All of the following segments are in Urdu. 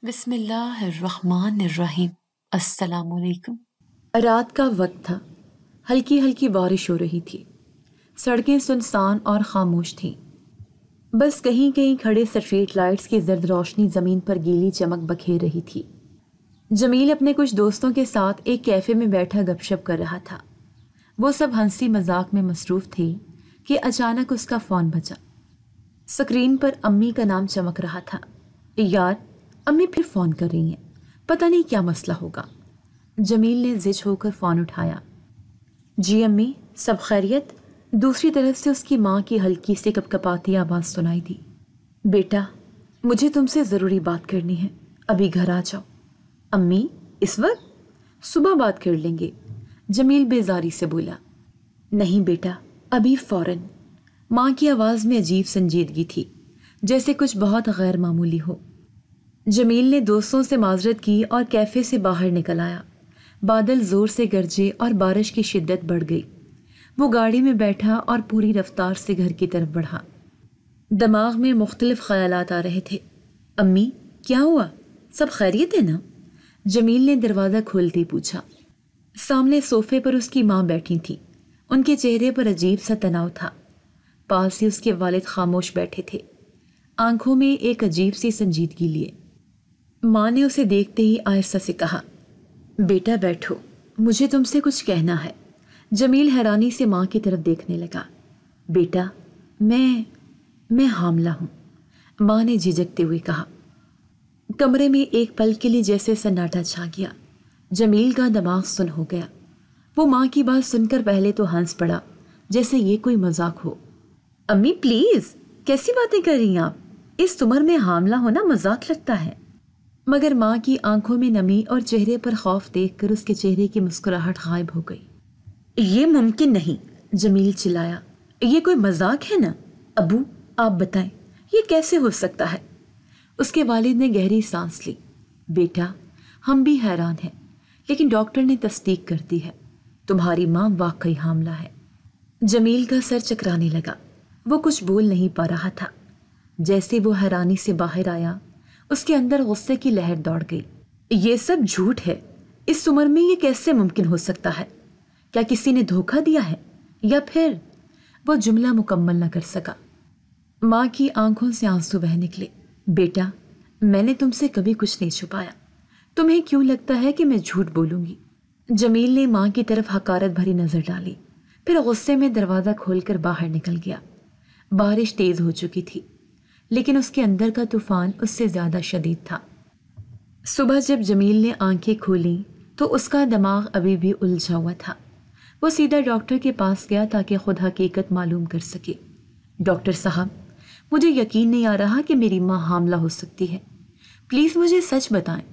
بسم اللہ الرحمن الرحیم۔ السلام علیکم۔ رات کا وقت تھا، ہلکی ہلکی بارش ہو رہی تھی، سڑکیں سنسان اور خاموش تھیں، بس کہیں کہیں کھڑے اسٹریٹ لائٹس کی زرد روشنی زمین پر گیلی چمک بکھیر رہی تھی۔ جمیل اپنے کچھ دوستوں کے ساتھ ایک کیفے میں بیٹھا گپ شپ کر رہا تھا۔ وہ سب ہنسی مذاق میں مصروف تھے کہ اچانک اس کا فون بجا۔ اسکرین پر امی کا نام چمک رہا تھا۔ یار، امی پھر فون کر رہی ہیں، پتہ نہیں کیا مسئلہ ہوگا۔ جمیل نے زج ہو کر فون اٹھایا۔ جی امی، سب خیریت؟ دوسری طرف سے اس کی ماں کی ہلکی سے کپکپاتی آواز سنائی دی۔ بیٹا، مجھے تم سے ضروری بات کرنی ہے، ابھی گھر آ جاؤ۔ امی، اس وقت؟ صبح بات کر لیں گے، جمیل بیزاری سے بولا۔ نہیں بیٹا، ابھی فوراً۔ ماں کی آواز میں عجیب سنجیدگی تھی، جیسے کچھ بہت غیر معمولی ہو۔ جمیل نے دوستوں سے معذرت کی اور کیفے سے باہر نکل آیا۔ بادل زور سے گرجے اور بارش کی شدت بڑھ گئی۔ وہ گاڑی میں بیٹھا اور پوری رفتار سے گھر کی طرف بڑھا۔ دماغ میں مختلف خیالات آ رہے تھے۔ امی، کیا ہوا؟ سب خیریت ہے نا؟ جمیل نے دروازہ کھولتے ہی پوچھا۔ سامنے صوفے پر اس کی ماں بیٹھی تھی۔ ان کے چہرے پر عجیب سا تناؤ تھا۔ پاس ہی اس کے والد خاموش بیٹھے تھے، آنکھوں میں ایک عجیب سی سنجیدگی لیے۔ ماں نے اسے دیکھتے ہی آہستہ سے کہا، بیٹا بیٹھو، مجھے تم سے کچھ کہنا ہے۔ جمیل حیرانی سے ماں کی طرف دیکھنے لگا۔ بیٹا، میں حاملہ ہوں، ماں نے جھجکتے ہوئے کہا۔ کمرے میں ایک پل کے لیے جیسے سناٹا چھا گیا۔ جمیل کا دماغ سن ہو گیا۔ وہ ماں کی بات سن کر پہلے تو ہنس پڑا، جیسے یہ کوئی مذاق ہو۔ امی پلیز، کیسی باتیں کر رہی ہیں آپ؟ اس عمر میں حاملہ ہونا مذاق لگتا ہے۔ مگر ماں کی آنکھوں میں نمی اور چہرے پر خوف دیکھ کر اس کے چہرے کی مسکراہٹ غائب ہو گئی۔ یہ ممکن نہیں، جمیل چلایا، یہ کوئی مذاق ہے نا؟ ابو، آپ بتائیں، یہ کیسے ہو سکتا ہے؟ اس کے والد نے گہری سانس لی۔ بیٹا، ہم بھی حیران ہیں، لیکن ڈاکٹر نے تصدیق کر دی ہے، تمہاری ماں واقعی حاملہ ہے۔ جمیل کا سر چکرانے لگا۔ وہ کچھ بول نہیں پا رہا تھا۔ جیسے وہ حیرانی سے باہر آیا، اس کے اندر غصے کی لہر دوڑ گئی۔ یہ سب جھوٹ ہے، اس عمر میں یہ کیسے ممکن ہو سکتا ہے؟ کیا کسی نے دھوکہ دیا ہے؟ یا پھر… وہ جملہ مکمل نہ کر سکا۔ ماں کی آنکھوں سے آنسو بہہ نکلے۔ بیٹا، میں نے تم سے کبھی کچھ نہیں چھپایا، تمہیں کیوں لگتا ہے کہ میں جھوٹ بولوں گی؟ جمیل نے ماں کی طرف حقارت بھری نظر ڈالی، پھر غصے میں دروازہ کھول کر باہر نکل گیا۔ بارش تیز ہو چکی تھی، لیکن اس کے اندر کا طوفان اس سے زیادہ شدید تھا۔ صبح جب جمیل نے آنکھیں کھولیں تو اس کا دماغ ابھی بھی الجھا ہوا تھا۔ وہ سیدھا ڈاکٹر کے پاس گیا تاکہ خود حقیقت معلوم کر سکے۔ ڈاکٹر صاحب، مجھے یقین نہیں آ رہا کہ میری ماں حاملہ ہو سکتی ہے، پلیز مجھے سچ بتائیں۔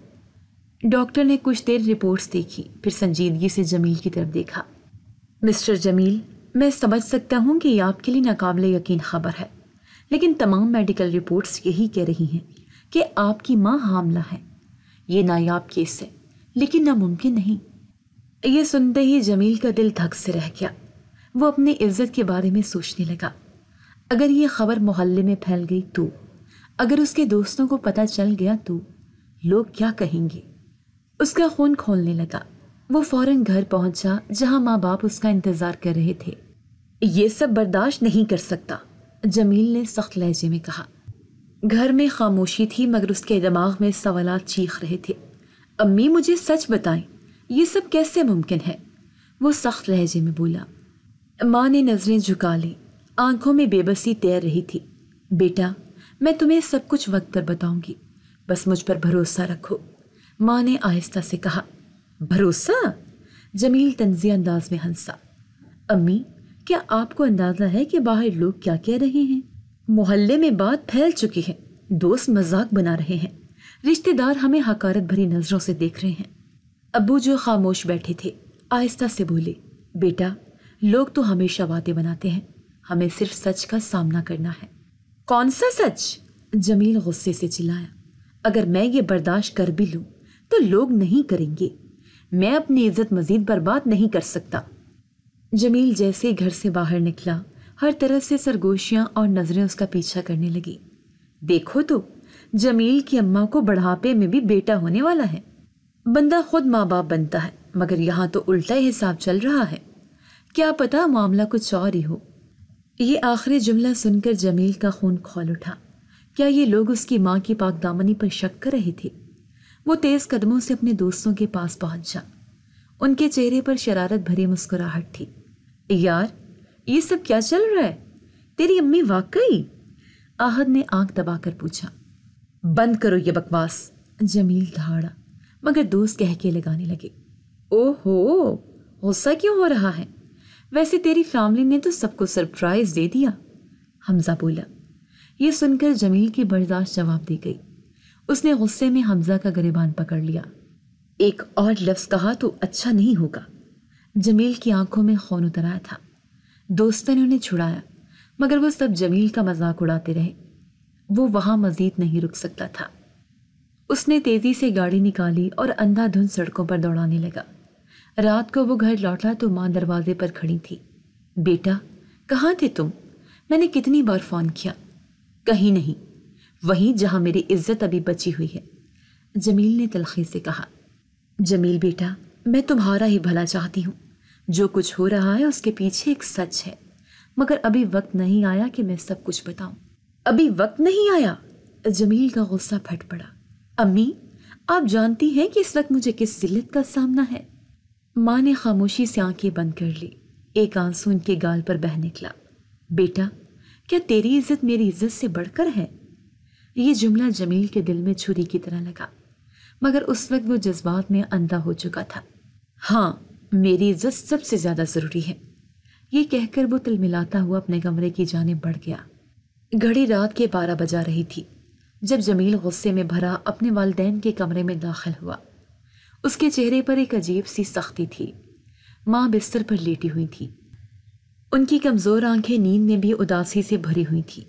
ڈاکٹر نے کچھ دیر رپورٹس دیکھی، پھر سنجیدگی سے جمیل کی طرف دیکھا۔ مسٹر جمیل، میں سمجھ سکتا ہوں کہ یہ آپ کے لیے ناقابل یقین خبر ہے، لیکن تمام میڈیکل رپورٹس یہی کہہ رہی ہیں کہ آپ کی ماں حاملہ ہے۔ یہ نایاب کیس ہے، لیکن ناممکن نہیں۔ یہ سنتے ہی جمیل کا دل دھک سے رہ گیا۔ وہ اپنی عزت کے بارے میں سوچنے لگا۔ اگر یہ خبر محلے میں پھیل گئی تو، اگر اس کے دوستوں کو پتہ چل گیا تو لوگ کیا کہیں گے؟ اس کا خون کھولنے لگا۔ وہ فوراً گھر پہنچا جہاں ماں باپ اس کا انتظار کر رہے تھے۔ یہ سب برداشت نہیں کر سکتا، جمیل نے سخت لہجے میں کہا۔ گھر میں خاموشی تھی، مگر اس کے دماغ میں سوالات چیخ رہے تھے۔ امی، مجھے سچ بتائیں، یہ سب کیسے ممکن ہے؟ وہ سخت لہجے میں بولا۔ ماں نے نظریں جھکا لیں، آنکھوں میں بے بسی تیر رہی تھی۔ بیٹا، میں تمہیں سب کچھ وقت پر بتاؤں گی، بس مجھ پر بھروسہ رکھو، ماں نے آہستہ سے کہا۔ بھروسہ؟ جمیل طنزیہ انداز میں ہنسا۔ امی، کیا آپ کو اندازہ ہے کہ باہر لوگ کیا کہہ رہے ہیں؟ محلے میں بات پھیل چکی ہے، دوست مذاق بنا رہے ہیں، رشتہ دار ہمیں حقارت بھری نظروں سے دیکھ رہے ہیں۔ ابو جو خاموش بیٹھے تھے آہستہ سے بولے، بیٹا، لوگ تو ہمیشہ باتیں بناتے ہیں، ہمیں صرف سچ کا سامنا کرنا ہے۔ کون سا سچ؟ جمیل غصے سے چلایا۔ اگر میں یہ برداشت کر بھی لوں تو لوگ نہیں کریں گے، میں اپنی عزت مزید برباد نہیں کر سکتا۔ جمیل جیسے ہی گھر سے باہر نکلا، ہر طرف سے سرگوشیاں اور نظریں اس کا پیچھا کرنے لگی۔ دیکھو تو، جمیل کی اماں کو بڑھاپے میں بھی بیٹا ہونے والا ہے۔ بندہ خود ماں باپ بنتا ہے، مگر یہاں تو الٹا ہی حساب چل رہا ہے۔ کیا پتا معاملہ کچھ اور ہی ہو۔ یہ آخری جملہ سن کر جمیل کا خون کھول اٹھا۔ کیا یہ لوگ اس کی ماں کی پاک دامنی پر شک کر رہے تھے؟ وہ تیز قدموں سے اپنے دوستوں کے پاس پہنچا۔ ان کے چہرے پر شرارت بھری مسکراہٹ تھی۔ یار، یہ سب کیا چل رہا ہے؟ تیری امی واقعی؟ آہد نے آنکھ دبا کر پوچھا۔ بند کرو یہ بکواس، جمیل دھاڑا، مگر دوست کہہ کے لگانے لگے۔ او ہو، غصہ کیوں ہو رہا ہے؟ ویسے تیری فیملی نے تو سب کو سرپرائز دے دیا، حمزہ بولا۔ یہ سن کر جمیل کی برداشت جواب دی گئی۔ اس نے غصے میں حمزہ کا گریبان پکڑ لیا۔ ایک اور لفظ کہا تو اچھا نہیں ہوگا۔ جمیل کی آنکھوں میں خون اتر آیا تھا۔ دوستوں نے انہیں چھڑایا، مگر وہ سب جمیل کا مذاق اڑاتے رہے۔ وہ وہاں مزید نہیں رک سکتا تھا۔ اس نے تیزی سے گاڑی نکالی اور اندھا دھند سڑکوں پر دوڑانے لگا۔ رات کو وہ گھر لوٹا تو ماں دروازے پر کھڑی تھی۔ بیٹا، کہاں تھے تم؟ میں نے کتنی بار فون کیا۔ کہیں نہیں، وہیں جہاں میری عزت ابھی بچی ہوئی ہے، جمیل نے تلخی سے کہا۔ جمیل بیٹا، میں تمہارا ہی بھلا چاہتی ہوں۔ جو کچھ ہو رہا ہے اس کے پیچھے ایک سچ ہے، مگر ابھی وقت نہیں آیا کہ میں سب کچھ بتاؤں۔ ابھی وقت نہیں آیا؟ جمیل کا غصہ پھٹ پڑا۔ امی، آپ جانتی ہیں کہ اس وقت مجھے کس ذلت کا سامنا ہے؟ ماں نے خاموشی سے آنکھیں بند کر لی۔ ایک آنسو ان کے گال پر بہہ نکلا۔ بیٹا، کیا تیری عزت میری عزت سے بڑھ کر ہے؟ یہ جملہ جمیل کے دل میں چھری کی طرح لگا، مگر اس وقت وہ جذبات میں اندھا ہو چکا تھا۔ ہاں، میری عزت سب سے زیادہ ضروری ہے، یہ کہہ کر وہ تلملاتا ہوا اپنے کمرے کی جانب بڑھ گیا۔ گھڑی رات کے 12 بجا رہی تھی جب جمیل غصے میں بھرا اپنے والدین کے کمرے میں داخل ہوا۔ اس کے چہرے پر ایک عجیب سی سختی تھی۔ ماں بستر پر لیٹی ہوئی تھی، ان کی کمزور آنکھیں نیند میں بھی اداسی سے بھری ہوئی تھی۔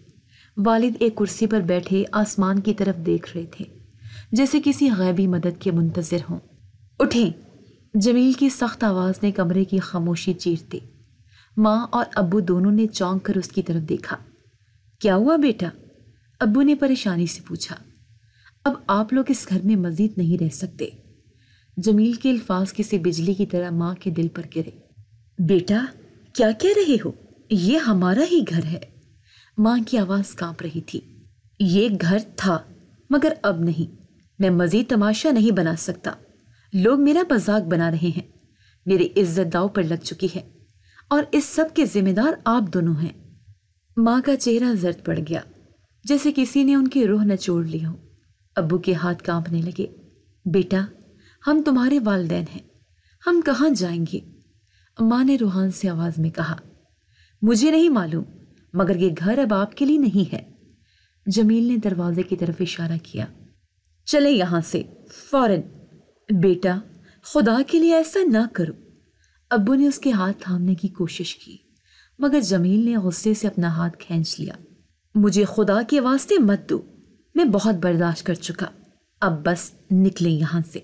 والد ایک کرسی پر بیٹھے آسمان کی طرف دیکھ رہے تھے، جیسے کسی غیبی مدد کے منتظر ہوں۔ اٹھیں، جمیل کی سخت آواز نے کمرے کی خاموشی چیر دی۔ ماں اور ابو دونوں نے چونک کر اس کی طرف دیکھا۔ کیا ہوا بیٹا؟ ابو نے پریشانی سے پوچھا۔ اب آپ لوگ اس گھر میں مزید نہیں رہ سکتے۔ جمیل کے الفاظ کسی بجلی کی طرح ماں کے دل پر گرے۔ بیٹا، کیا کہہ رہے ہو؟ یہ ہمارا ہی گھر ہے۔ ماں کی آواز کانپ رہی تھی۔ یہ گھر تھا، مگر اب نہیں۔ میں مزید تماشا نہیں بنا سکتا۔ لوگ میرا مذاق بنا رہے ہیں۔ میری عزت داؤ پر لگ چکی ہے، اور اس سب کے ذمہ دار آپ دونوں ہیں۔ ماں کا چہرہ زرد پڑ گیا، جیسے کسی نے ان کی روح نچوڑ لی ہو۔ ابو کے ہاتھ کانپنے لگے۔ بیٹا، ہم تمہارے والدین ہیں، ہم کہاں جائیں گے؟ ماں نے روحان سے آواز میں کہا۔ مجھے نہیں معلوم، مگر یہ گھر اب آپ کے لیے نہیں ہے۔ جمیل نے دروازے کی طرف اشارہ کیا۔ چلے یہاں سے فوراً۔ بیٹا، خدا کے لیے ایسا نہ کرو۔ ابو نے اس کے ہاتھ تھامنے کی کوشش کی، مگر جمیل نے غصے سے اپنا ہاتھ کھینچ لیا۔ مجھے خدا کے واسطے مت دو، میں بہت برداشت کر چکا، اب بس نکلیں یہاں سے۔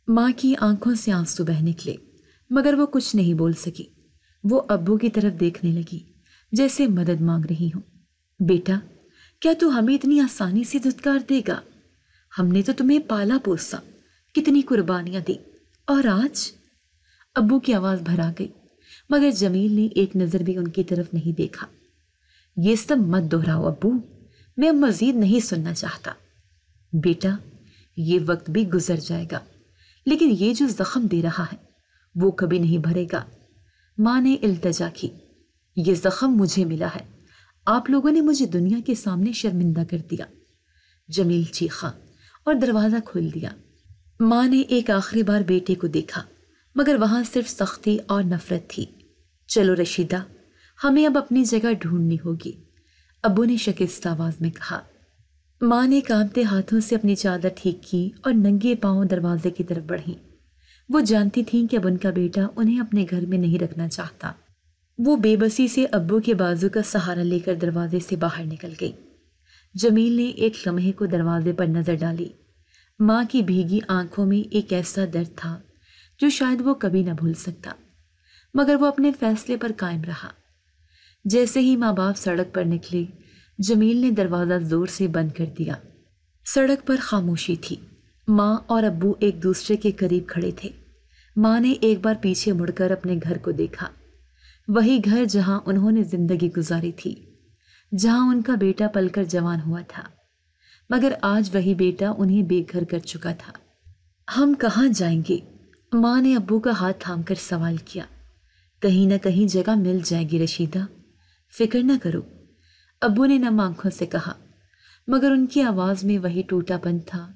ماں کی آنکھوں سے آنسو بہہ نکلے، مگر وہ کچھ نہیں بول سکی۔ وہ ابو کی طرف دیکھنے لگی جیسے مدد مانگ رہی ہوں۔ بیٹا، کیا تو ہمیں اتنی آسانی سے دھتکار دے گا؟ ہم نے تو تمہیں پالا پوسا، کتنی قربانیاں دی، اور آج؟ ابو کی آواز بھر آ گئی، مگر جمیل نے ایک نظر بھی ان کی طرف نہیں دیکھا۔ یہ سب مت دہراؤ ابو، میں مزید نہیں سننا چاہتا۔ بیٹا، یہ وقت بھی گزر جائے گا، لیکن یہ جو زخم دے رہا ہے وہ کبھی نہیں بھرے گا۔ ماں نے التجا کی۔ یہ زخم مجھے ملا ہے، آپ لوگوں نے مجھے دنیا کے سامنے شرمندہ کر دیا۔ جمیل چیخا اور دروازہ کھول دیا۔ ماں نے ایک آخری بار بیٹے کو دیکھا، مگر وہاں صرف سختی اور نفرت تھی۔ چلو رشیدہ، ہمیں اب اپنی جگہ ڈھونڈنی ہوگی، ابو نے شکستہ آواز میں کہا۔ ماں نے کانپتے ہاتھوں سے اپنی چادر ٹھیک کی اور ننگے پاؤں دروازے کی طرف بڑھی۔ وہ جانتی تھیں کہ اب ان کا بیٹا انہیں اپنے گھر میں نہیں رکھنا چاہتا۔ وہ بے بسی سے ابو کے بازو کا سہارا لے کر دروازے سے باہر نکل گئی۔ جمیل نے ایک لمحے کو دروازے پر نظر ڈالی۔ ماں کی بھیگی آنکھوں میں ایک ایسا درد تھا جو شاید وہ کبھی نہ بھول سکتا، مگر وہ اپنے فیصلے پر قائم رہا۔ جیسے ہی ماں باپ سڑک پر نکلے، جمیل نے دروازہ زور سے بند کر دیا۔ سڑک پر خاموشی تھی۔ ماں اور ابو ایک دوسرے کے قریب کھڑے تھے۔ ماں نے ایک بار پیچھے مڑ کر اپنے گھر کو دیکھا، وہی گھر جہاں انہوں نے زندگی گزاری تھی، جہاں ان کا بیٹا پل کر جوان ہوا تھا، مگر آج وہی بیٹا انہیں بے گھر کر چکا تھا۔ ہم کہاں جائیں گے؟ ماں نے ابو کا ہاتھ تھام کر سوال کیا۔ کہیں نہ کہیں جگہ مل جائے گی رشیدہ، فکر نہ کرو، ابو نے نم آنکھوں سے کہا، مگر ان کی آواز میں وہی ٹوٹا پن تھا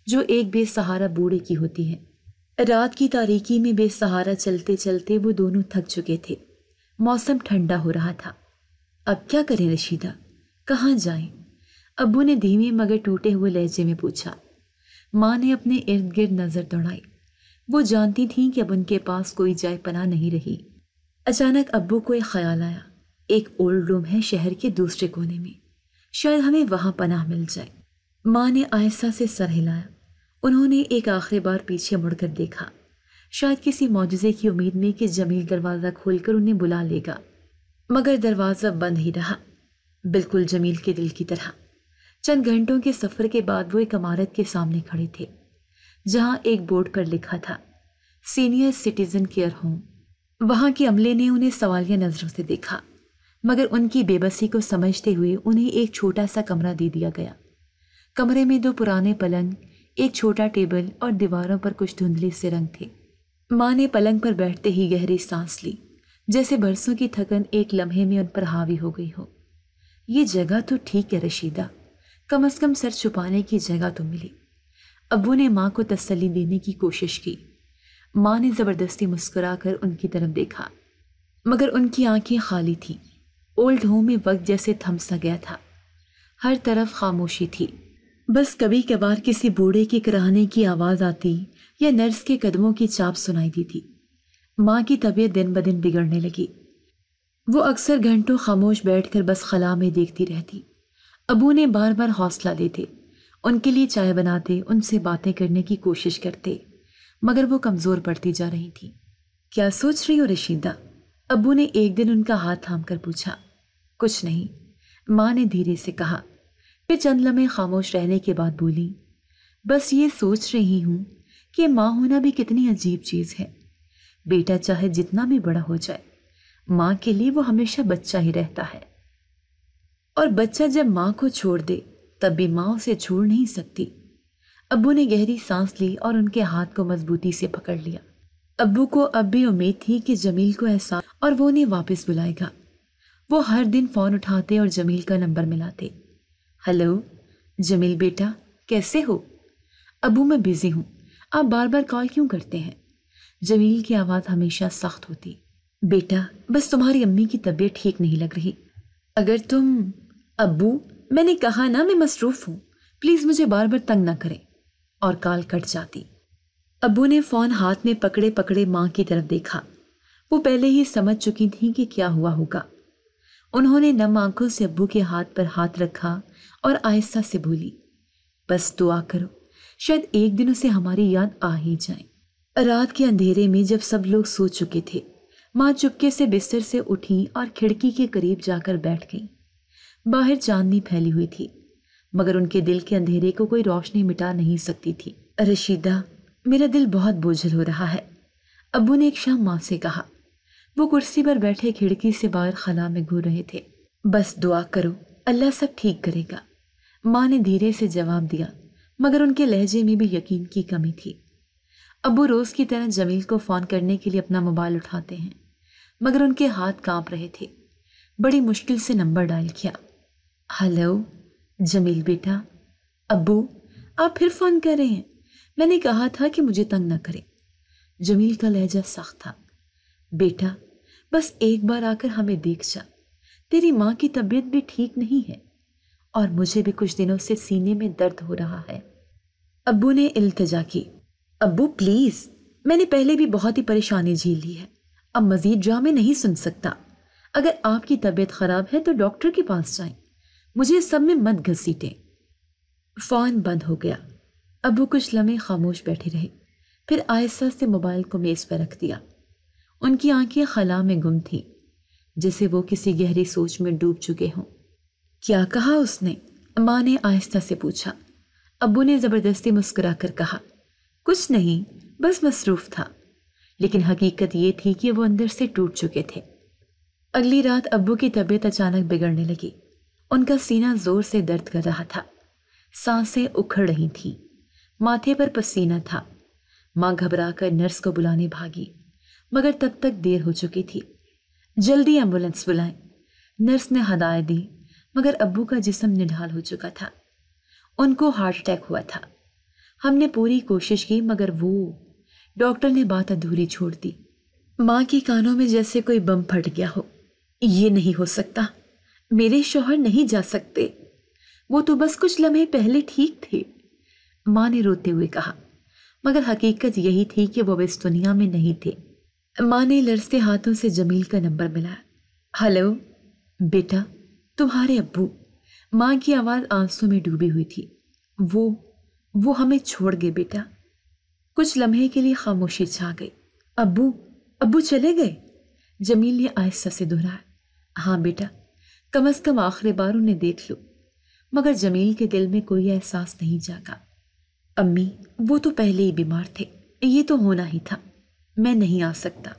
جو ایک بے سہارا بوڑھے کی ہوتی ہے۔ رات کی تاریکی میں بے سہارا چلتے چلتے وہ دونوں تھک چکے تھے۔ موسم ٹھنڈا ہو رہا تھا۔ اب کیا کریں رشیدہ، کہاں جائیں؟ ابو نے دھیمے مگر ٹوٹے ہوئے لہجے میں پوچھا۔ ماں نے اپنے ارد گرد نظر دوڑائی۔ وہ جانتی تھیں کہ اب ان کے پاس کوئی جائے پناہ نہیں رہی۔ اچانک ابو کو ایک خیال آیا، ایک اولڈ روم ہے شہر کے دوسرے کونے میں، شاید ہمیں وہاں پناہ مل جائے۔ ماں نے آہستہ سے سر ہلایا۔ انہوں نے ایک آخری بار پیچھے مڑ کر دیکھا، شاید کسی معجزے کی امید میں کہ جمیل دروازہ کھول کر انہیں بلا لے گا، مگر دروازہ بند ہی رہا، بالکل جمیل کے دل کی طرح۔ چند گھنٹوں کے سفر کے بعد وہ ایک عمارت کے سامنے کھڑے تھے جہاں ایک بورڈ پر لکھا تھا سینئر سٹیزن کیئر ہوم۔ وہاں کے عملے نے انہیں سوالیہ نظروں سے دیکھا، مگر ان کی بے بسی کو سمجھتے ہوئے انہیں ایک چھوٹا سا کمرہ دے دیا گیا۔ کمرے میں 2 پرانے پلنگ، ایک چھوٹا ٹیبل اور دیواروں پر کچھ دھندلے سے رنگ تھے۔ ماں نے پلنگ پر بیٹھتے ہی گہری سانس لی، جیسے برسوں کی تھکن ایک لمحے میں ان پر حاوی ہو گئی ہو۔ یہ جگہ تو ٹھیک ہے رشیدہ، کم از کم سر چھپانے کی جگہ تو ملی۔ ابو نے ماں کو تسلی دینے کی کوشش کی۔ ماں نے زبردستی مسکرا کر ان کی طرف دیکھا، مگر ان کی آنکھیں خالی تھیں۔ اولڈ ہوم میں وقت جیسے تھم سا گیا تھا، ہر طرف خاموشی تھی، بس کبھی کبھار کسی بوڑھے کے کراہنے کی آواز آتی یا نرس کے قدموں کی چاپ سنائی دی تھی۔ ماں کی طبیعت دن بدن بگڑنے لگی۔ وہ اکثر گھنٹوں خاموش بیٹھ کر بس خلا میں دیکھتی رہتی۔ ابو نے بار بار حوصلہ دیتے، ان کے لیے چائے بناتے، ان سے باتیں کرنے کی کوشش کرتے، مگر وہ کمزور پڑتی جا رہی تھی۔ کیا سوچ رہی ہو رشیدہ؟ ابو نے ایک دن ان کا ہاتھ تھام کر پوچھا۔ کچھ نہیں، ماں نے دھیرے سے کہا، پھر چند لمحے خاموش رہنے کے بعد بولی، بس یہ سوچ رہی ہوں کہ ماں ہونا بھی کتنی عجیب چیز ہے۔ بیٹا چاہے جتنا بھی بڑا ہو جائے، ماں کے لیے وہ ہمیشہ بچہ ہی رہتا ہے، اور بچہ جب ماں کو چھوڑ دے تب بھی ماں اسے چھوڑ نہیں سکتی۔ ابو نے گہری سانس لی اور ان کے ہاتھ کو مضبوطی سے پکڑ لیا۔ ابو کو اب بھی امید تھی کہ جمیل کو احساس اور وہ انہیں واپس بلائے گا۔ وہ ہر دن فون اٹھاتے اور جمیل کا نمبر ملاتے۔ ہلو جمیل بیٹا، کیسے ہو؟ ابو میں بزی ہوں، آپ بار بار کال کیوں کرتے ہیں؟ جمیل کی آواز ہمیشہ سخت ہوتی۔ بیٹا بس تمہاری امی کی طبیعت ٹھیک نہیں لگ رہی۔ اگر تم… ابو میں نے کہا نا میں مصروف ہوں، پلیز مجھے بار بار تنگ نہ کریں، اور کال کٹ جاتی۔ ابو نے فون ہاتھ میں پکڑے پکڑے ماں کی طرف دیکھا۔ وہ پہلے ہی سمجھ چکی تھیں کہ کیا ہوا ہوگا۔ انہوں نے نم آنکھوں سے ابو کے ہاتھ پر ہاتھ رکھا اور آہستہ سے بولی، بس دعا کرو، شاید ایک دن اسے ہماری یاد آ ہی جائے۔ رات کے اندھیرے میں جب سب لوگ سو چکے تھے، ماں چپکے سے بستر سے اٹھیں اور کھڑکی کے قریب جا کر بیٹھ گئیں۔ باہر چاندنی پھیلی ہوئی تھی، مگر ان کے دل کے اندھیرے کو کوئی روشنی مٹا نہیں سکتی تھی۔ رشیدہ میرا دل بہت بوجھل ہو رہا ہے، ابو نے ایک شام ماں سے کہا۔ وہ کرسی پر بیٹھے کھڑکی سے باہر خلا میں گھور رہے تھے۔ بس دعا کرو، اللہ سب ٹھیک کرے گا، ماں نے دھیرے سے جواب دیا، مگر ان کے لہجے میں بھی یقین کی کمی تھی۔ ابو روز کی طرح جمیل کو فون کرنے کے لیے اپنا موبائل اٹھاتے ہیں، مگر ان کے ہاتھ کانپ رہے تھے۔ بڑی مشکل سے نمبر ڈائل کیا۔ ہلو جمیل بیٹا۔ ابو آپ پھر فون کر رہے ہیں؟ میں نے کہا تھا کہ مجھے تنگ نہ کرے۔ جمیل کا لہجہ سخت تھا۔ بیٹا بس ایک بار آ کر ہمیں دیکھ جا، تیری ماں کی طبیعت بھی ٹھیک نہیں ہے، اور مجھے بھی کچھ دنوں سے سینے میں درد ہو رہا ہے۔ ابو نے التجا کی۔ ابو پلیز، میں نے پہلے بھی بہت ہی پریشانی جھیل لی ہے، اب مزید ڈرامے نہیں سن سکتا۔ اگر آپ کی طبیعت خراب ہے تو ڈاکٹر کے پاس جائیں، مجھے اس سب میں مت گھسیٹیں۔ فون بند ہو گیا۔ ابو کچھ لمحے خاموش بیٹھے رہے، پھر آہستہ سے موبائل کو میز پر رکھ دیا۔ ان کی آنکھیں خلا میں گم تھیں، جیسے وہ کسی گہری سوچ میں ڈوب چکے ہوں۔ کیا کہا اس نے؟ ماں نے آہستہ سے پوچھا۔ ابو نے زبردستی مسکرا کر کہا، کچھ نہیں، بس مصروف تھا۔ لیکن حقیقت یہ تھی کہ وہ اندر سے ٹوٹ چکے تھے۔ اگلی رات ابو کی طبیعت اچانک بگڑنے لگی۔ ان کا سینہ زور سے درد کر رہا تھا، سانسیں اکھڑ رہی تھیں، ماتھے پر پسینہ تھا۔ ماں گھبرا کر نرس کو بلانے بھاگی، مگر تب تک دیر ہو چکی تھی۔ جلدی ایمبولینس بلائیں، نرس نے ہدایت دی، مگر ابو کا جسم نڈھال ہو چکا تھا۔ ان کو ہارٹ اٹیک ہوا تھا۔ ہم نے پوری کوشش کی مگر ڈاکٹر نے بات ادھوری چھوڑ دی۔ ماں کے کانوں میں جیسے کوئی بم پھٹ گیا ہو۔ یہ نہیں ہو سکتا، میرے شوہر نہیں جا سکتے، وہ تو بس کچھ لمحے پہلے ٹھیک تھے، ماں نے روتے ہوئے کہا، مگر حقیقت یہی تھی کہ وہ اس دنیا میں نہیں تھے۔ ماں نے لرزتے ہاتھوں سے جمیل کا نمبر ملایا۔ ہلو بیٹا، تمہارے ابو۔ ماں کی آواز آنسوں میں ڈوبی ہوئی تھی۔ وہ ہمیں چھوڑ گئے بیٹا۔ کچھ لمحے کے لیے خاموشی چھا گئی۔ ابو چلے گئے؟ جمیل نے آہستہ سے دہرایا۔ ہاں بیٹا، کم از کم آخری بار انہیں دیکھ لو۔ مگر جمیل کے دل میں کوئی احساس نہیں جاگا۔ امی، وہ تو پہلے ہی بیمار تھے، یہ تو ہونا ہی تھا، میں نہیں آ سکتا۔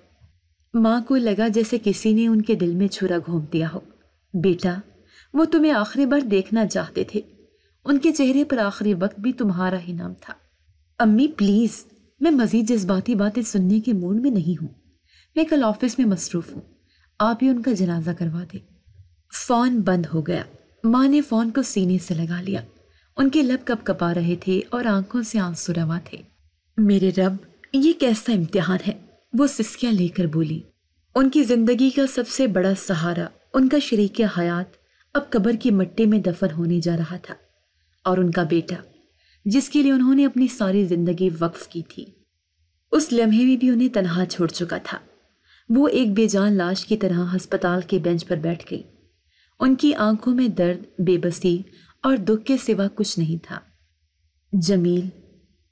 ماں کو لگا جیسے کسی نے ان کے دل میں چھرا گھونپ دیا ہو۔ بیٹا، وہ تمہیں آخری بار دیکھنا چاہتے تھے، ان کے چہرے پر آخری وقت بھی تمہارا ہی نام تھا۔ امی پلیز، میں مزید جذباتی باتیں سننے کے موڈ میں نہیں ہوں، میں کل آفس میں مصروف ہوں، آپ ہی ان کا جنازہ کروا دیں۔ فون بند ہو گیا۔ ماں نے فون کو سینے سے لگا لیا، ان کے لب کپ کپا رہے تھے اور آنکھوں سے آنسو روا تھے۔ میرے رب، یہ کیسا امتحان ہے، وہ سسکیاں لے کر بولی۔ ان کی زندگی کا سب سے بڑا سہارا، ان کا شریک حیات، اب قبر کی مٹی میں دفن ہونے جا رہا تھا، اور ان کا بیٹا جس کے لیے انہوں نے اپنی ساری زندگی وقف کی تھی، اس لمحے میں بھی انہیں تنہا چھوڑ چکا تھا۔ وہ ایک بے جان لاش کی طرح ہسپتال کے بینچ پر بیٹھ گئی۔ ان کی آنکھوں میں درد، بے بسی اور دکھ کے سوا کچھ نہیں تھا۔ جمیل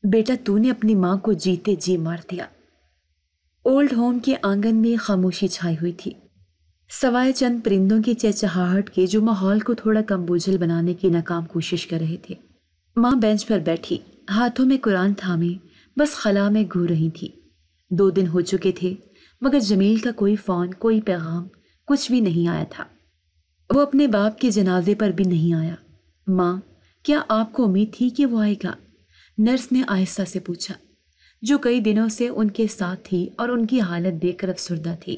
بیٹا، تو نے اپنی ماں کو جیتے جی مار دیا۔ اولڈ ہوم کے آنگن میں خاموشی چھائی ہوئی تھی، سوائے چند پرندوں کی چہچہاہٹ کے جو ماحول کو تھوڑا کم بوجھل بنانے کی ناکام کوشش کر رہے تھے۔ ماں بینچ پر بیٹھی، ہاتھوں میں قرآن تھامے بس خلا میں گھو رہی تھی۔ 2 دن ہو چکے تھے مگر جمیل کا کوئی فون، کوئی پیغام، کچھ بھی نہیں آیا تھا۔ وہ اپنے باپ کے جنازے پر بھی نہیں آیا۔ ماں، کیا آپ کو امید تھی کہ وہ آئے گا؟ نرس نے آہستہ سے پوچھا، جو کئی دنوں سے ان کے ساتھ تھی اور ان کی حالت دیکھ کر افسردہ تھی۔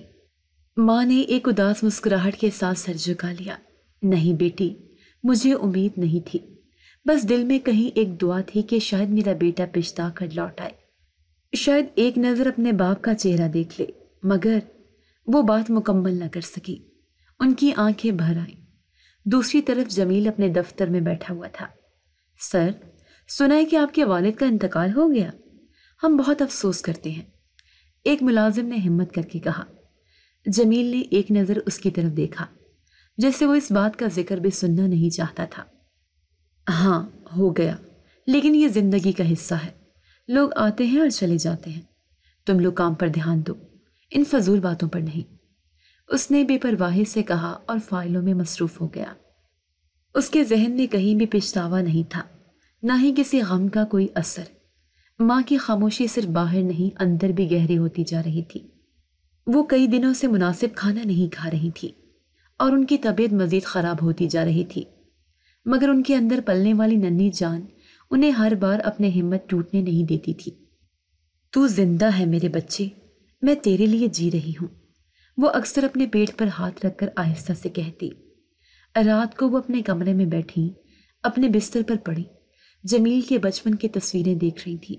ماں نے ایک اداس مسکراہٹ کے ساتھ سر جھکا لیا۔ نہیں بیٹی، مجھے امید نہیں تھی، بس دل میں کہیں ایک دعا تھی کہ شاید میرا بیٹا پچھتا کر لوٹ آئے، شاید ایک نظر اپنے باپ کا چہرہ دیکھ لے۔ مگر وہ بات مکمل نہ کر سکی، ان کی آنکھیں بھر آئیں۔ دوسری طرف جمیل اپنے دفتر میں بیٹھا ہوا تھا۔ سر، سنا ہے کہ آپ کے والد کا انتقال ہو گیا، ہم بہت افسوس کرتے ہیں، ایک ملازم نے ہمت کر کے کہا۔ جمیل نے ایک نظر اس کی طرف دیکھا، جیسے وہ اس بات کا ذکر بھی سننا نہیں چاہتا تھا۔ ہاں ہو گیا، لیکن یہ زندگی کا حصہ ہے، لوگ آتے ہیں اور چلے جاتے ہیں، تم لوگ کام پر دھیان دو، ان فضول باتوں پر نہیں، اس نے بے پرواہی سے کہا اور فائلوں میں مصروف ہو گیا۔ اس کے ذہن میں کہیں بھی پچھتاوا نہیں تھا، نہ ہی کسی غم کا کوئی اثر۔ ماں کی خاموشی صرف باہر نہیں اندر بھی گہری ہوتی جا رہی تھی۔ وہ کئی دنوں سے مناسب کھانا نہیں کھا رہی تھی اور ان کی طبیعت مزید خراب ہوتی جا رہی تھی، مگر ان کے اندر پلنے والی ننھی جان انہیں ہر بار اپنے ہمت ٹوٹنے نہیں دیتی تھی۔ تو زندہ ہے میرے بچے، میں تیرے لیے جی رہی ہوں، وہ اکثر اپنے پیٹ پر ہاتھ رکھ کر آہستہ سے کہتی۔ رات کو وہ اپنے کمرے میں بیٹھی، اپنے بستر پر پڑی، جمیل کے بچپن کی تصویریں دیکھ رہی تھی۔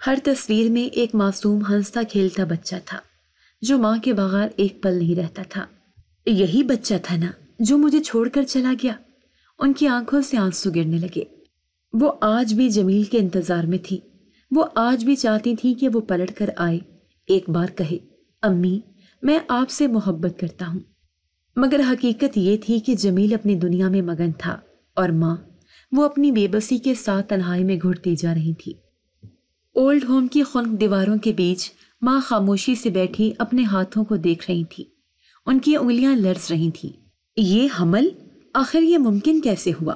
ہر تصویر میں ایک معصوم ہنستا کھیلتا بچہ تھا جو ماں کے بغیر ایک پل نہیں رہتا تھا۔ یہی بچہ تھا نا جو مجھے چھوڑ کر چلا گیا؟ ان کی آنکھوں سے آنسو گرنے لگے۔ وہ آج بھی جمیل کے انتظار میں تھی، وہ آج بھی چاہتی تھی کہ وہ پلٹ کر آئے، ایک بار کہے، امی میں آپ سے محبت کرتا ہوں۔ مگر حقیقت یہ تھی کہ جمیل اپنی دنیا میں مگن تھا اور ماں، وہ اپنی بے بسی کے ساتھ تنہائی میں گھٹتی جا رہی تھی۔ اولڈ ہوم کی خنک دیواروں کے بیچ ماں خاموشی سے بیٹھی اپنے ہاتھوں کو دیکھ رہی تھی، ان کی انگلیاں لرز رہی تھیں۔ یہ حمل آخر یہ ممکن کیسے ہوا؟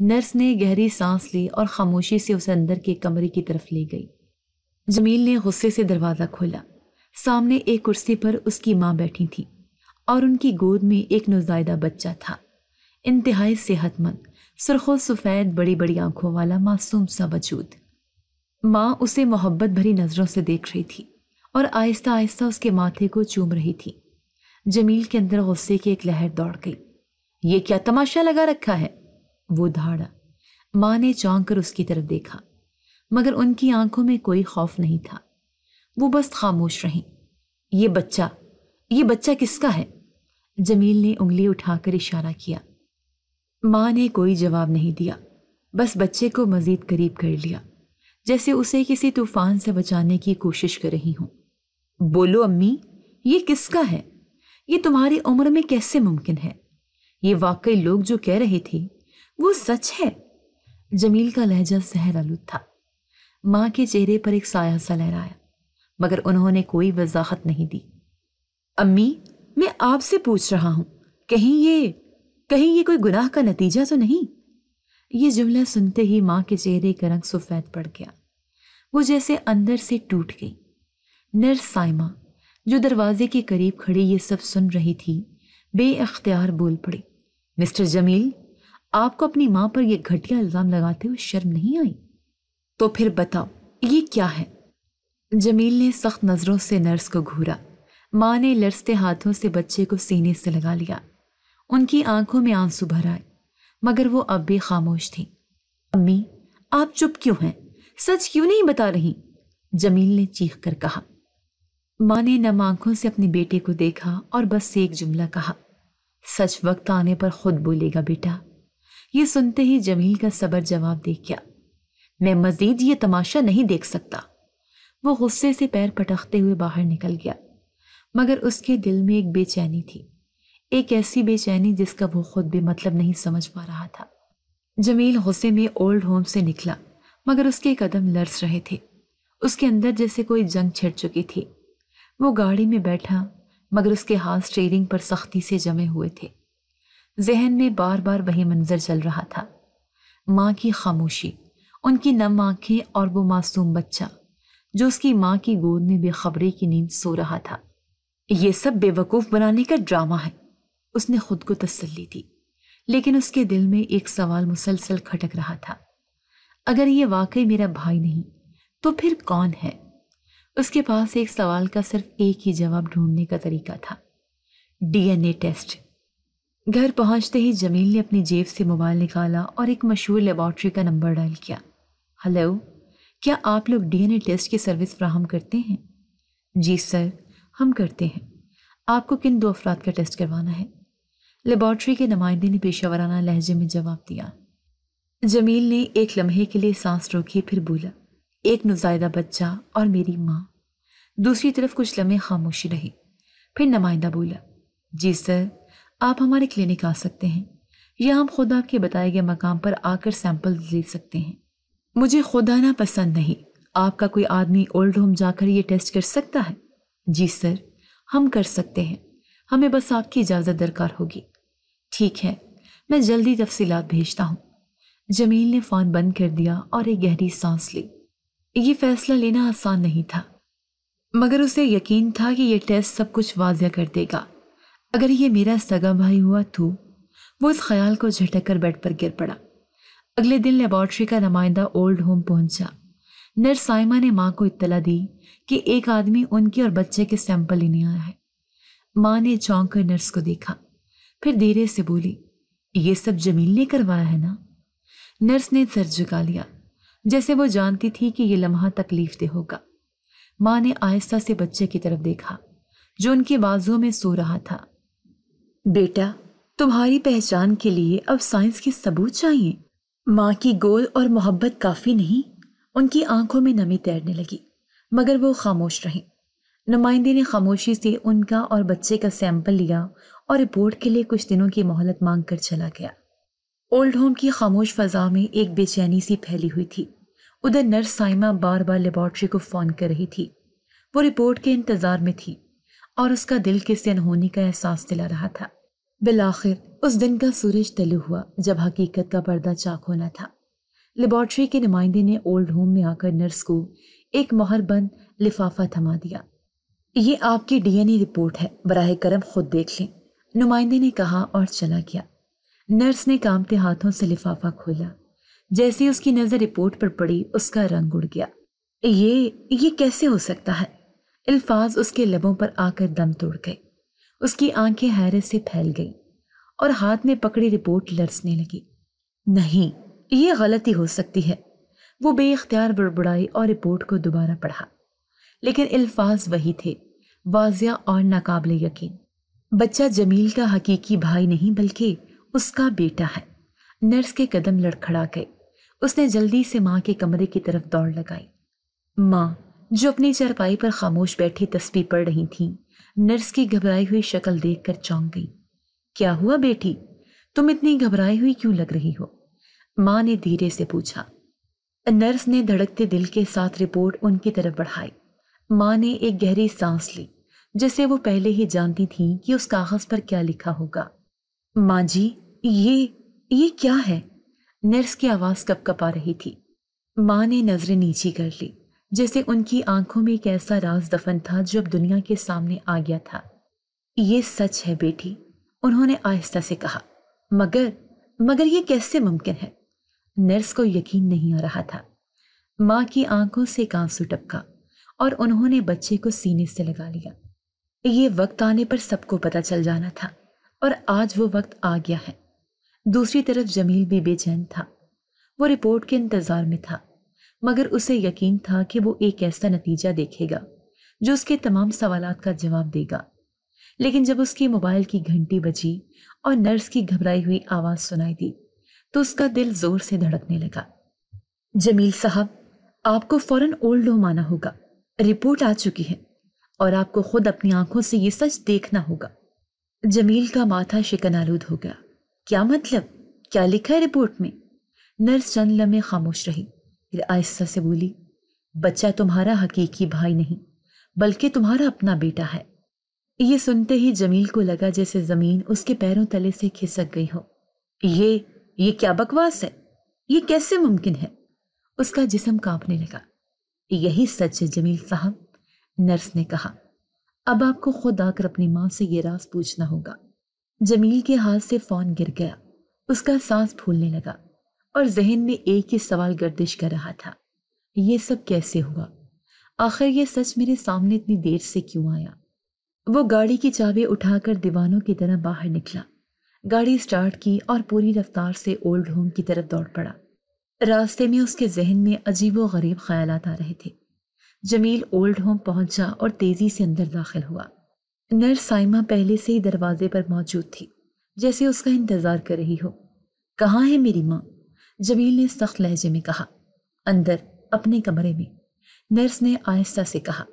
نرس نے گہری سانس لی اور خاموشی سے اسے اندر کے کمرے کی طرف لے گئی۔ جمیل نے غصے سے دروازہ کھولا۔ سامنے ایک کرسی پر اس کی ماں بیٹھی تھی اور ان کی گود میں ایک نوزائیدہ بچہ تھا، انتہائی صحت مند، سرخ و سفید بڑی بڑی آنکھوں والا معصوم سا وجود۔ ماں اسے محبت بھری نظروں سے دیکھ رہی تھی اور آہستہ آہستہ اس کے ماتھے کو چوم رہی تھی۔ جمیل کے اندر غصے کی ایک لہر دوڑ گئی۔ یہ کیا تماشا لگا رکھا ہے؟ وہ دھاڑا۔ ماں نے چونک کر اس کی طرف دیکھا، مگر ان کی آنکھوں میں کوئی خوف نہیں تھا۔ وہ بس خاموش رہیں۔ یہ بچہ کس کا ہے؟ جمیل نے انگلی اٹھا کر اشارہ کیا۔ ماں نے کوئی جواب نہیں دیا، بس بچے کو مزید قریب کر لیا، جیسے اسے کسی طوفان سے بچانے کی کوشش کر رہی ہوں۔ بولو امی، یہ کس کا ہے؟ یہ تمہاری عمر میں کیسے ممکن ہے؟ یہ واقعی لوگ جو کہہ رہے تھے وہ سچ ہے؟ جمیل کا لہجہ زہر آلود تھا۔ ماں کے چہرے پر ایک سایہ سا لہرایا، مگر انہوں نے کوئی وضاحت نہیں دی۔ امی، میں آپ سے پوچھ رہا ہوں، کہیں یہ کوئی گناہ کا نتیجہ تو نہیں؟ یہ جملہ سنتے ہی ماں کے چہرے کا رنگ سفید پڑ گیا۔ وہ جیسے اندر سے ٹوٹ گئی۔ نرس سائمہ جو دروازے کے قریب کھڑی یہ سب سن رہی تھی، بے اختیار بول پڑی، مسٹر جمیل، آپ کو اپنی ماں پر یہ گھٹیا الزام لگاتے ہوئے شرم نہیں آئی؟ تو پھر بتاؤ یہ کیا ہے؟ جمیل نے سخت نظروں سے نرس کو گھورا۔ ماں نے لرزتے ہاتھوں سے بچے کو سینے سے لگا لیا۔ ان کی آنکھوں میں آنسو بھر آئے، مگر وہ اب بھی خاموش تھی۔ امی، آپ چپ کیوں ہیں؟ سچ کیوں نہیں بتا رہی؟ جمیل نے چیخ کر کہا۔ ماں نے نم آنکھوں سے اپنے بیٹے کو دیکھا اور بس ایک جملہ کہا، سچ وقت آنے پر خود بولے گا بیٹا۔ یہ سنتے ہی جمیل کا صبر جواب دے گیا، میں مزید یہ تماشا نہیں دیکھ سکتا۔ وہ غصے سے پیر پٹکتے ہوئے باہر نکل گیا، مگر اس کے دل میں ایک بے چینی تھی، ایک ایسی بے چینی جس کا وہ خود بھی مطلب نہیں سمجھ پا رہا تھا۔ جمیل غصے میں اولڈ ہوم سے نکلا، مگر اس کے قدم لرز رہے تھے۔ اس کے اندر جیسے کوئی جنگ چھڑ چکی تھی۔ وہ گاڑی میں بیٹھا، مگر اس کے ہاتھ اسٹیئرنگ پر سختی سے جمے ہوئے تھے۔ ذہن میں بار بار وہی منظر چل رہا تھا، ماں کی خاموشی، ان کی نم آنکھیں اور وہ معصوم بچہ جو اس کی ماں کی گود میں بے خبری کی نیند سو رہا تھا۔ یہ سب بے وقوف بنانے کا ڈرامہ ہے، اس نے خود کو تسلی دی، لیکن اس کے دل میں ایک سوال مسلسل کھٹک رہا تھا، اگر یہ واقعی میرا بھائی نہیں تو پھر کون ہے؟ اس کے پاس ایک سوال کا صرف ایک ہی جواب ڈھونڈنے کا طریقہ تھا، ڈی این اے ٹیسٹ۔ گھر پہنچتے ہی جمیل نے اپنی جیب سے موبائل نکالا اور ایک مشہور لیبارٹری کا نمبر ڈائل کیا۔ ہلو، کیا آپ لوگ ڈی این اے ٹیسٹ کی سروس فراہم کرتے ہیں؟ جی سر، ہم کرتے ہیں۔ آپ کو کن 2 افراد کا ٹیسٹ کروانا ہے؟ لیبارٹری کے نمائندے نے پیشہ ورانہ لہجے میں جواب دیا۔ جمیل نے ایک لمحے کے لیے سانس روکی، پھر بولا، ایک نوزائیدہ بچہ اور میری ماں۔ دوسری طرف کچھ لمحے خاموشی رہی، پھر نمائندہ بولا، جی سر، آپ ہمارے کلینک آ سکتے ہیں یا ہم خود آپ کے بتائے گئے مقام پر آ کر سیمپل لے سکتے ہیں۔ مجھے خود آنا پسند نہیں، آپ کا کوئی آدمی اولڈ ہوم جا کر یہ ٹیسٹ کر سکتا ہے؟ جی سر، ہم کر سکتے ہیں، ہمیں بس آپ کی اجازت درکار ہوگی۔ ٹھیک ہے، میں جلدی تفصیلات بھیجتا ہوں۔ جمیل نے فون بند کر دیا اور ایک گہری سانس لی۔ یہ فیصلہ لینا آسان نہیں تھا، مگر اسے یقین تھا کہ یہ ٹیسٹ سب کچھ واضح کر دے گا۔ اگر یہ میرا سگا بھائی ہوا تو؟ وہ اس خیال کو جھٹک کر بیڈ پر گر پڑا۔ اگلے دن لیبارٹری کا نمائندہ اولڈ ہوم پہنچا۔ نرس سائمہ نے ماں کو اطلاع دی کہ ایک آدمی ان کے اور بچے کے سیمپل لینے آیا ہے۔ ماں نے چونک کر نرس کو دیکھا، پھر دھیرے سے بولی، یہ سب جمیل نے کروایا ہے نا؟ نرس نے سر جھکا لیا، جیسے وہ جانتی تھی کہ یہ لمحہ تکلیف دہ ہوگا۔ ماں نے آہستہ سے بچے کی طرف دیکھا جو ان کے بازو میں سو رہا تھا۔ بیٹا، تمہاری پہچان کے لیے اب سائنس کے ثبوت چاہیے، ماں کی گود اور محبت کافی نہیں؟ ان کی آنکھوں میں نمی تیرنے لگی، مگر وہ خاموش رہیں۔ نمائندے نے خاموشی سے ان کا اور بچے کا سیمپل لیا اور رپورٹ کے لیے کچھ دنوں کی مہلت مانگ کر چلا گیا۔ اولڈ ہوم کی خاموش فضا میں ایک بے چینی سی پھیلی ہوئی تھی۔ ادھر نرس سائمہ بار بار لیبارٹری کو فون کر رہی تھی، وہ رپورٹ کے انتظار میں تھی اور اس کا دل کسی انہونی کا احساس دلا رہا تھا۔ بالآخر اس دن کا سورج طلوع ہوا جب حقیقت کا پردہ چاک ہونا تھا۔ لیبارٹری کے نمائندے نے اولڈ ہوم میں آ کر نرس کو ایک مہر بند لفافہ تھما دیا۔ یہ آپ کی ڈی این اے رپورٹ ہے، براہ کرم خود دیکھ لیں، نمائندے نے کہا اور چلا گیا۔ نرس نے کانپتے ہاتھوں سے لفافہ کھولا۔ جیسے اس کی نظر رپورٹ پر پڑی اس کا رنگ اڑ گیا۔ یہ کیسے ہو سکتا ہے؟ الفاظ اس کے لبوں پر آ کر دم توڑ گئے۔ اس کی آنکھیں حیرت سے پھیل گئیں اور ہاتھ میں پکڑی رپورٹ لرزنے لگی۔ نہیں، یہ غلطی ہو سکتی ہے۔ وہ بے اختیار بڑبڑائی اور رپورٹ کو دوبارہ پڑھا، لیکن الفاظ وہی تھے، واضح اور ناقابل یقین۔ بچہ جمیل کا حقیقی بھائی نہیں بلکہ اس کا بیٹا ہے۔ نرس کے قدم لڑکھڑا گئے۔ اس نے جلدی سے ماں کے کمرے کی طرف دوڑ لگائی۔ ماں، جو اپنی چارپائی پر خاموش بیٹھی تسبیح پڑھ رہی تھیں، نرس کی گھبرائی ہوئی شکل دیکھ کر چونک گئی۔ کیا ہوا بیٹی؟ تم اتنی گھبرائی ہوئی کیوں لگ رہی ہو؟ ماں نے دھیرے سے پوچھا۔ نرس نے دھڑکتے دل کے ساتھ رپورٹ ان کی طرف بڑھائی۔ ماں نے ایک گہری سانس لی، جسے وہ پہلے ہی جانتی تھیں کہ اس کاغذ پر کیا لکھا ہوگا۔ ماں جی، یہ کیا ہے؟ نرس کی آواز کپ کپا رہی تھی۔ ماں نے نظریں نیچی کر لی، جیسے ان کی آنکھوں میں ایک ایسا راز دفن تھا جو اب دنیا کے سامنے آ گیا تھا۔ یہ سچ ہے بیٹی، انہوں نے آہستہ سے کہا، مگر یہ کیسے ممکن ہے؟ نرس کو یقین نہیں آ رہا تھا۔ ماں کی آنکھوں سے ایک آنسو ٹپکا اور انہوں نے بچے کو سینے سے لگا لیا۔ یہ وقت آنے پر سب کو پتہ چل جانا تھا، اور آج وہ وقت آ گیا ہے۔ دوسری طرف جمیل بھی بے چین تھا۔ وہ رپورٹ کے انتظار میں تھا، مگر اسے یقین تھا کہ وہ ایک ایسا نتیجہ دیکھے گا جو اس کے تمام سوالات کا جواب دے گا۔ لیکن جب اس کی موبائل کی گھنٹی بجی اور نرس کی گھبرائی ہوئی آواز سنائی دی تو اس کا دل زور سے دھڑکنے لگا۔ جمیل صاحب، آپ کو فوراً اولڈ ہوم آنا ہوگا، رپورٹ آ چکی ہے اور آپ کو خود اپنی آنکھوں سے یہ سچ دیکھنا ہوگا۔ جمیل کا ماتھا شکن آلود ہو گیا۔ کیا مطلب؟ کیا لکھا ہے رپورٹ میں؟ نرس چند لمحے خاموش رہی، پھر آہستہ سے بولی، بچہ تمہارا حقیقی بھائی نہیں بلکہ تمہارا اپنا بیٹا ہے۔ یہ سنتے ہی جمیل کو لگا جیسے زمین اس کے پیروں تلے سے کھسک گئی ہو۔ یہ کیا بکواس ہے؟ یہ کیسے ممکن ہے؟ اس کا جسم کانپنے لگا۔ یہی سچ ہے جمیل صاحب، نرس نے کہا۔ اب آپ کو خود آ کر اپنی ماں سے یہ راز پوچھنا ہوگا۔ جمیل کے ہاتھ سے فون گر گیا۔ اس کا سانس پھولنے لگا اور ذہن میں ایک ہی سوال گردش کر رہا تھا، یہ سب کیسے ہوا؟ آخر یہ سچ میرے سامنے اتنی دیر سے کیوں آیا؟ وہ گاڑی کی چابی اٹھا کر دیوانوں کی طرح باہر نکلا، گاڑی سٹارٹ کی اور پوری رفتار سے اولڈ ہوم کی طرف دوڑ پڑا۔ راستے میں اس کے ذہن میں عجیب و غریب خیالات آ رہے تھے۔ جمیل اولڈ ہوم پہنچا اور تیزی سے اندر داخل ہوا۔ نرس سائمہ پہلے سے ہی دروازے پر موجود تھی، جیسے اس کا انتظار کر رہی ہو۔ کہاں ہے میری ماں؟ جمیل نے سخت لہجے میں کہا۔ اندر، اپنے کمرے میں، نرس نے آہستہ سے کہا۔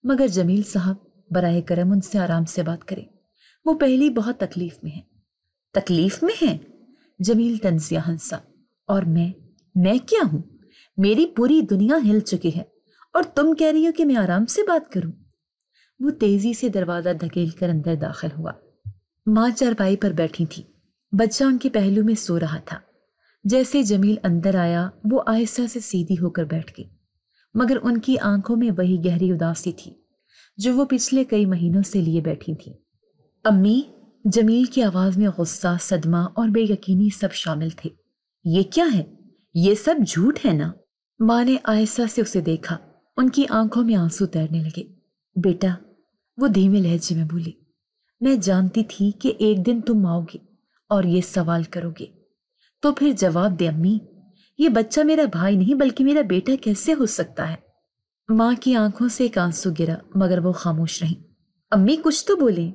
مگر جمیل صاحب، براہ کرم ان سے آرام سے بات کریں، وہ پہلی بہت تکلیف میں ہیں۔ تکلیف میں ہیں؟ جمیل طنزیہ ہنسا۔ اور میں کیا ہوں؟ میری پوری دنیا ہل چکی ہے اور تم کہہ رہی ہو کہ میں آرام سے بات کروں؟ وہ تیزی سے دروازہ دھکیل کر اندر داخل ہوا۔ ماں چارپائی پر بیٹھی تھی، بچہ ان کے پہلو میں سو رہا تھا۔ جیسے جمیل اندر آیا وہ آہستہ سے سیدھی ہو کر بیٹھ گئی، مگر ان کی آنکھوں میں وہی گہری اداسی تھی جو وہ پچھلے کئی مہینوں سے لیے بیٹھی تھی۔ امی، جمیل کی آواز میں غصہ، صدمہ اور بے یقینی سب شامل تھے۔ یہ کیا ہے؟ یہ سب جھوٹ ہے نا؟ ماں نے آہستہ سے اسے دیکھا، ان کی آنکھوں میں آنسو تیرنے لگے۔ بیٹا، وہ دھیمے لہجے میں بولی، میں جانتی تھی کہ ایک دن تم آؤ گے اور یہ سوال کرو گے، تو پھر جواب دے امی، یہ بچہ میرا بھائی نہیں بلکہ میرا بیٹا کیسے ہو سکتا ہے؟ ماں کی آنکھوں سے ایک آنسو گرا مگر وہ خاموش رہیں۔ امی کچھ تو بولیں،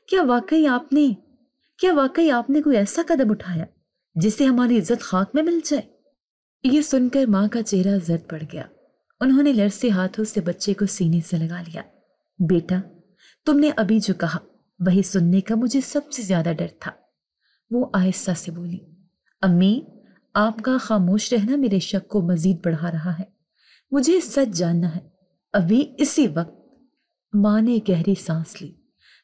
کیا واقعی آپ نے کوئی ایسا قدم اٹھایا جس سے ہماری عزت خاک میں مل جائے؟ یہ سن کر ماں کا چہرہ زرد پڑ گیا۔ انہوں نے لرزتے ہاتھوں سے بچے کو سینے سے لگا لیا۔ بیٹا، تم نے ابھی جو کہا وہی سننے کا مجھے سب سے زیادہ ڈر تھا۔ وہ آہستہ سے بولی، امی، آپ کا خاموش رہنا میرے شک کو مزید بڑھا رہا ہے، مجھے سچ جاننا ہے، ابھی اسی وقت۔ ماں نے گہری سانس لی،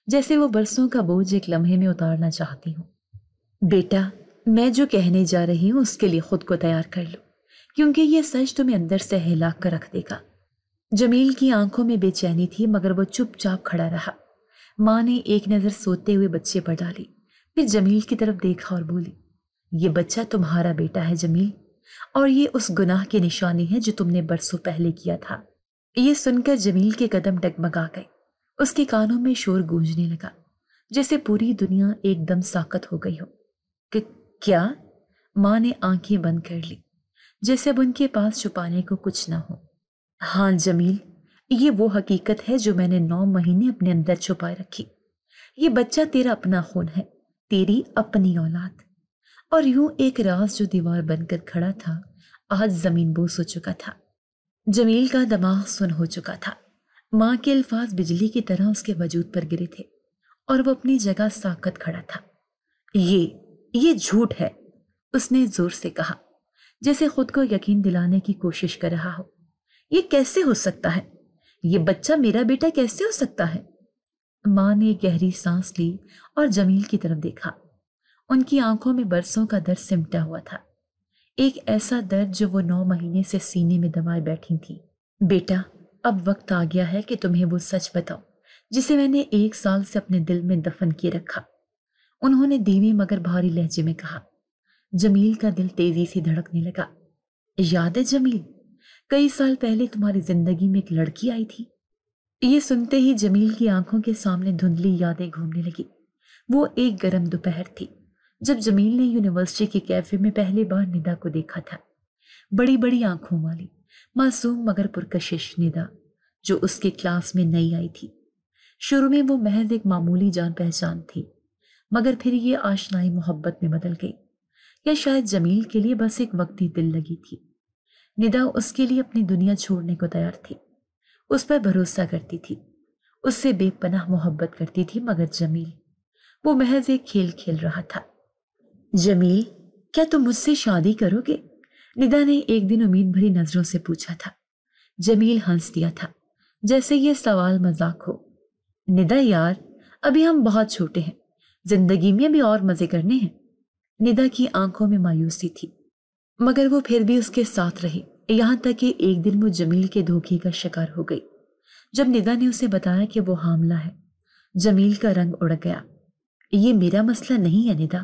جیسے وہ برسوں کا بوجھ ایک لمحے میں اتارنا چاہتی ہوں۔ بیٹا، میں جو کہنے جا رہی ہوں اس کے لیے خود کو تیار کر لو، کیونکہ یہ سچ تمہیں اندر سے ہلا کر رکھ دے گا۔ جمیل کی آنکھوں میں بے چینی تھی، مگر وہ چپ چاپ کھڑا رہا۔ ماں نے ایک نظر سوتے ہوئے بچے پر ڈالی، پھر جمیل کی طرف دیکھا اور بولی، یہ بچہ تمہارا بیٹا ہے جمیل، اور یہ اس گناہ کی نشانی ہے جو تم نے برسوں پہلے کیا تھا۔ یہ سن کر جمیل کے قدم ڈگمگا گئے، اس کے کانوں میں شور گونجنے لگا جیسے پوری دنیا ایک دم ساکت ہو گئی ہو۔ کیا؟ ماں نے آنکھیں بند کر لی، جیسے اب ان کے پاس چھپانے کو کچھ نہ ہو۔ ہاں جمیل، یہ وہ حقیقت ہے جو میں نے 9 مہینے اپنے اندر چھپائے رکھی۔ یہ بچہ تیرا اپنا خون ہے، تیری اپنی اولاد۔ اور یوں ایک راز جو دیوار بن کر کھڑا تھا آج زمین بوس ہو چکا تھا۔ جمیل کا دماغ سن ہو چکا تھا۔ ماں کے الفاظ بجلی کی طرح اس کے وجود پر گرے تھے اور وہ اپنی جگہ ساکت کھڑا تھا۔ یہ جھوٹ ہے، اس نے زور سے کہا، جیسے خود کو یقین دلانے کی کوشش کر رہا ہو۔ یہ کیسے ہو سکتا ہے؟ یہ بچہ میرا بیٹا کیسے ہو سکتا ہے؟ ماں نے گہری سانس لی اور جمیل کی طرف دیکھا۔ ان کی آنکھوں میں برسوں کا درد سمٹا ہوا تھا، ایک ایسا درد جو وہ 9 مہینے سے سینے میں دبائے بیٹھی تھی۔ بیٹا، اب وقت آ گیا ہے کہ تمہیں وہ سچ بتاؤ جسے میں نے 1 سال سے اپنے دل میں دفن کیے رکھا، انہوں نے دھیمے مگر بھاری لہجے میں کہا۔ جمیل کا دل تیزی سے دھڑکنے لگا۔ یاد ہے جمیل، کئی سال پہلے تمہاری زندگی میں ایک لڑکی آئی تھی؟ یہ سنتے ہی جمیل کی آنکھوں کے سامنے دھندلی یادیں گھومنے لگی۔ وہ ایک گرم دوپہر تھی جب جمیل نے یونیورسٹی کے کیفے میں پہلی بار ندا کو دیکھا تھا۔ بڑی بڑی آنکھوں والی، معصوم مگر پرکشش ندا، جو اس کے کلاس میں نئی آئی تھی۔ شروع میں وہ محض ایک معمولی جان پہچان تھی، مگر پھر یہ آشنائی محبت میں بدل گئی، یا شاید جمیل کے لیے بس ایک وقتی دل لگی تھی۔ ندا اس کے لیے اپنی دنیا چھوڑنے کو تیار تھی، اس پر بھروسہ کرتی تھی، اس سے بے پناہ محبت کرتی تھی، مگر جمیل، وہ محض ایک کھیل کھیل رہا تھا۔ جمیل، کیا تم مجھ سے شادی کرو گے؟ ندا نے ایک دن امید بھری نظروں سے پوچھا تھا۔ جمیل ہنس دیا تھا، جیسے یہ سوال مذاق ہو۔ ندا یار، ابھی ہم بہت چھوٹے ہیں، زندگی میں بھی اور مزے کرنے ہیں۔ ندا کی آنکھوں میں مایوسی تھی، مگر وہ پھر بھی اس کے ساتھ رہی، یہاں تک کہ ایک دن وہ جمیل کے دھوکے کا شکار ہو گئی۔ جب ندا نے اسے بتایا کہ وہ حاملہ ہے، جمیل کا رنگ اڑ گیا۔ یہ میرا مسئلہ نہیں ہے ندا،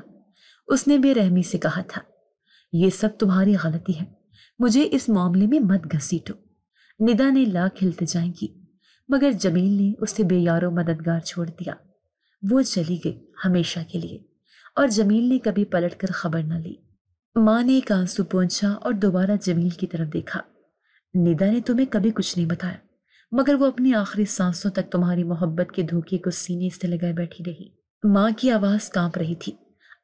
اس نے بے رحمی سے کہا تھا، یہ سب تمہاری غلطی ہے، مجھے اس معاملے میں مت گھسیٹو۔ ندا نے لاکھ التجائیں کی، مگر جمیل نے اسے بے یار و مددگار چھوڑ دیا۔ وہ چلی گئی ہمیشہ کے لیے، اور جمیل نے کبھی پلٹ کر خبر نہ لی۔ ماں نے ایک آنسو پونچھا اور دوبارہ جمیل کی طرف دیکھا۔ ندا نے تمہیں کبھی کچھ نہیں بتایا، مگر وہ اپنی آخری سانسوں تک تمہاری محبت کے دھوکے کو سینے سے لگائے بیٹھی رہی۔ ماں کی آواز کانپ رہی تھی۔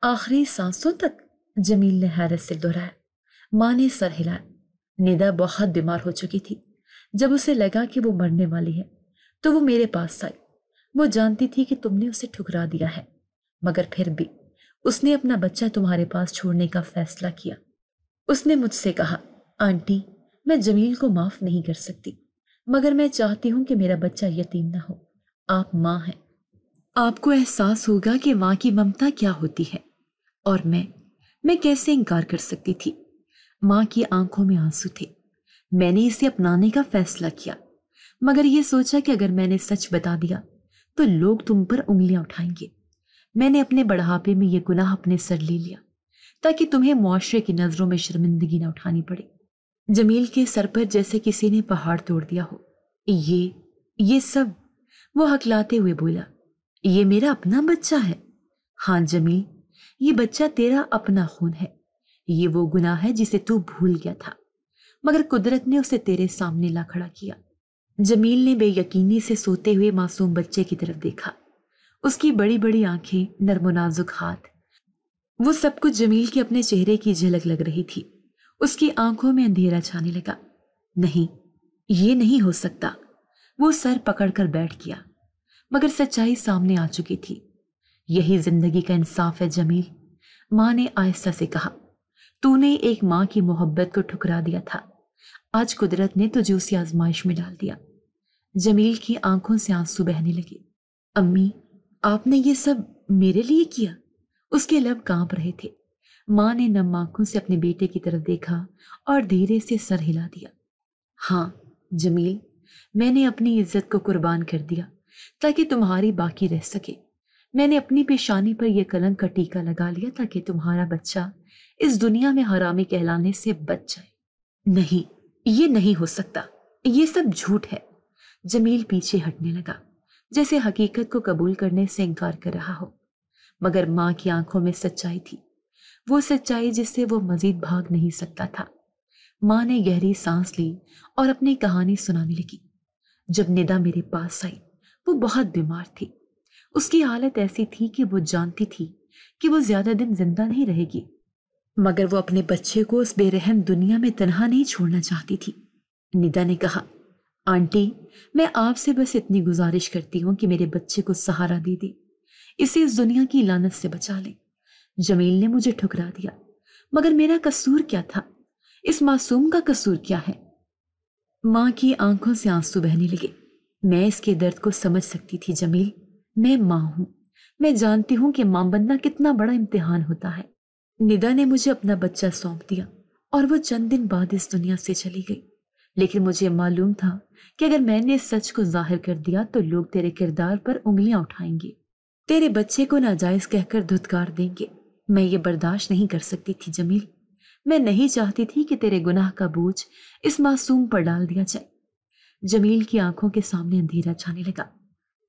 آخری سانسوں تک؟ جمیل نے حیرت سے دہرایا۔ ماں نے سر ہلایا۔ ندا بہت بیمار ہو چکی تھی۔ جب اسے لگا کہ وہ مرنے والی ہے تو وہ میرے پاس آئی۔ وہ جانتی تھی کہ تم نے اسے ٹھکرا دیا ہے، مگر پھر بھی اس نے اپنا بچہ تمہارے پاس چھوڑنے کا فیصلہ کیا۔ اس نے مجھ سے کہا، آنٹی، میں جمیل کو معاف نہیں کر سکتی، مگر میں چاہتی ہوں کہ میرا بچہ یتیم نہ ہو۔ آپ ماں ہیں، آپ کو احساس ہوگا کہ ماں کی ممتا کیا ہوتی ہے، اور میں کیسے انکار کر سکتی تھی؟ ماں کی آنکھوں میں آنسو تھے۔ میں نے اسے اپنانے کا فیصلہ کیا، مگر یہ سوچا کہ اگر میں نے سچ بتا دیا تو لوگ تم پر انگلیاں اٹھائیں گے۔ میں نے اپنے بڑھاپے میں یہ گناہ اپنے سر لے لیا تاکہ تمہیں معاشرے کی نظروں میں شرمندگی نہ اٹھانی پڑے۔ جمیل کے سر پر جیسے کسی نے پہاڑ توڑ دیا ہو۔ یہ سب؟ وہ ہکلاتے ہوئے بولا، یہ میرا اپنا بچہ ہے۔ ہاں جمیل، یہ بچہ تیرا اپنا خون ہے۔ یہ وہ گناہ ہے جسے تو بھول گیا تھا، مگر قدرت نے اسے تیرے سامنے لا کھڑا کیا۔ جمیل نے بے یقینی سے سوتے ہوئے معصوم بچے کی طرف دیکھا، اس کی بڑی بڑی آنکھیں، نرم و نازک ہاتھ، وہ سب کچھ جمیل کے اپنے چہرے کی جھلک لگ رہی تھی۔ اس کی آنکھوں میں اندھیرا چھانے لگا۔ نہیں، یہ نہیں ہو سکتا۔ وہ سر پکڑ کر بیٹھ گیا، مگر سچائی سامنے آ چکی تھی۔ یہی زندگی کا انصاف ہے جمیل، ماں نے آہستہ سے کہا۔ تو نے ایک ماں کی محبت کو ٹھکرا دیا تھا، آج قدرت نے تجھے اسی آزمائش میں ڈال دیا۔ جمیل کی آنکھوں سے آنسو بہنے لگے۔ امی، آپ نے یہ سب میرے لیے کیا؟ اس کے لب کانپ رہے تھے۔ ماں نے نم آنکھوں سے اپنے بیٹے کی طرف دیکھا اور دھیرے سے سر ہلا دیا۔ ہاں جمیل، میں نے اپنی عزت کو قربان کر دیا تاکہ تمہاری باقی رہ سکے۔ میں نے اپنی پیشانی پر یہ کلنک کا ٹیکا لگا لیا تاکہ تمہارا بچہ اس دنیا میں حرامی کہلانے سے بچ جائے۔ نہیں، یہ نہیں ہو سکتا، یہ سب جھوٹ ہے۔ جمیل پیچھے ہٹنے لگا، جیسے حقیقت کو قبول کرنے سے انکار کر رہا ہو، مگر ماں کی آنکھوں میں سچائی تھی، وہ سچائی جس سے وہ مزید بھاگ نہیں سکتا تھا۔ ماں نے گہری سانس لی اور اپنی کہانی سنانے لگی۔ جب ندا میرے پاس آئی، وہ بہت بیمار تھی۔ اس کی حالت ایسی تھی کہ وہ جانتی تھی کہ وہ زیادہ دن زندہ نہیں رہے گی، مگر وہ اپنے بچے کو اس بے رحم دنیا میں تنہا نہیں چھوڑنا چاہتی تھی۔ ندا نے کہا، آنٹی، میں آپ سے بس اتنی گزارش کرتی ہوں کہ میرے بچے کو سہارا دے دے، اسے اس دنیا کی لعنت سے بچا لیں۔ جمیل نے مجھے ٹھکرا دیا، مگر میرا قصور کیا تھا؟ اس معصوم کا قصور کیا ہے؟ ماں کی آنکھوں سے آنسو بہنے لگے۔ میں اس کے درد کو سمجھ سکتی تھی جمیل، میں ماں ہوں، میں جانتی ہوں کہ ماں بننا کتنا بڑا امتحان ہوتا ہے۔ ندا نے مجھے اپنا بچہ سونپ دیا اور وہ چند دن بعد اس دنیا سے چلی گئی، لیکن مجھے معلوم تھا کہ اگر میں نے اس سچ کو ظاہر کر دیا تو لوگ تیرے کردار پر انگلیاں اٹھائیں گے، تیرے بچے کو ناجائز کہہ کر دھتکار دیں گے۔ میں یہ برداشت نہیں کر سکتی تھی جمیل، میں نہیں چاہتی تھی کہ تیرے گناہ کا بوجھ اس معصوم پر ڈال دیا جائے۔ جمیل کی آنکھوں کے سامنے اندھیرا چھانے لگا۔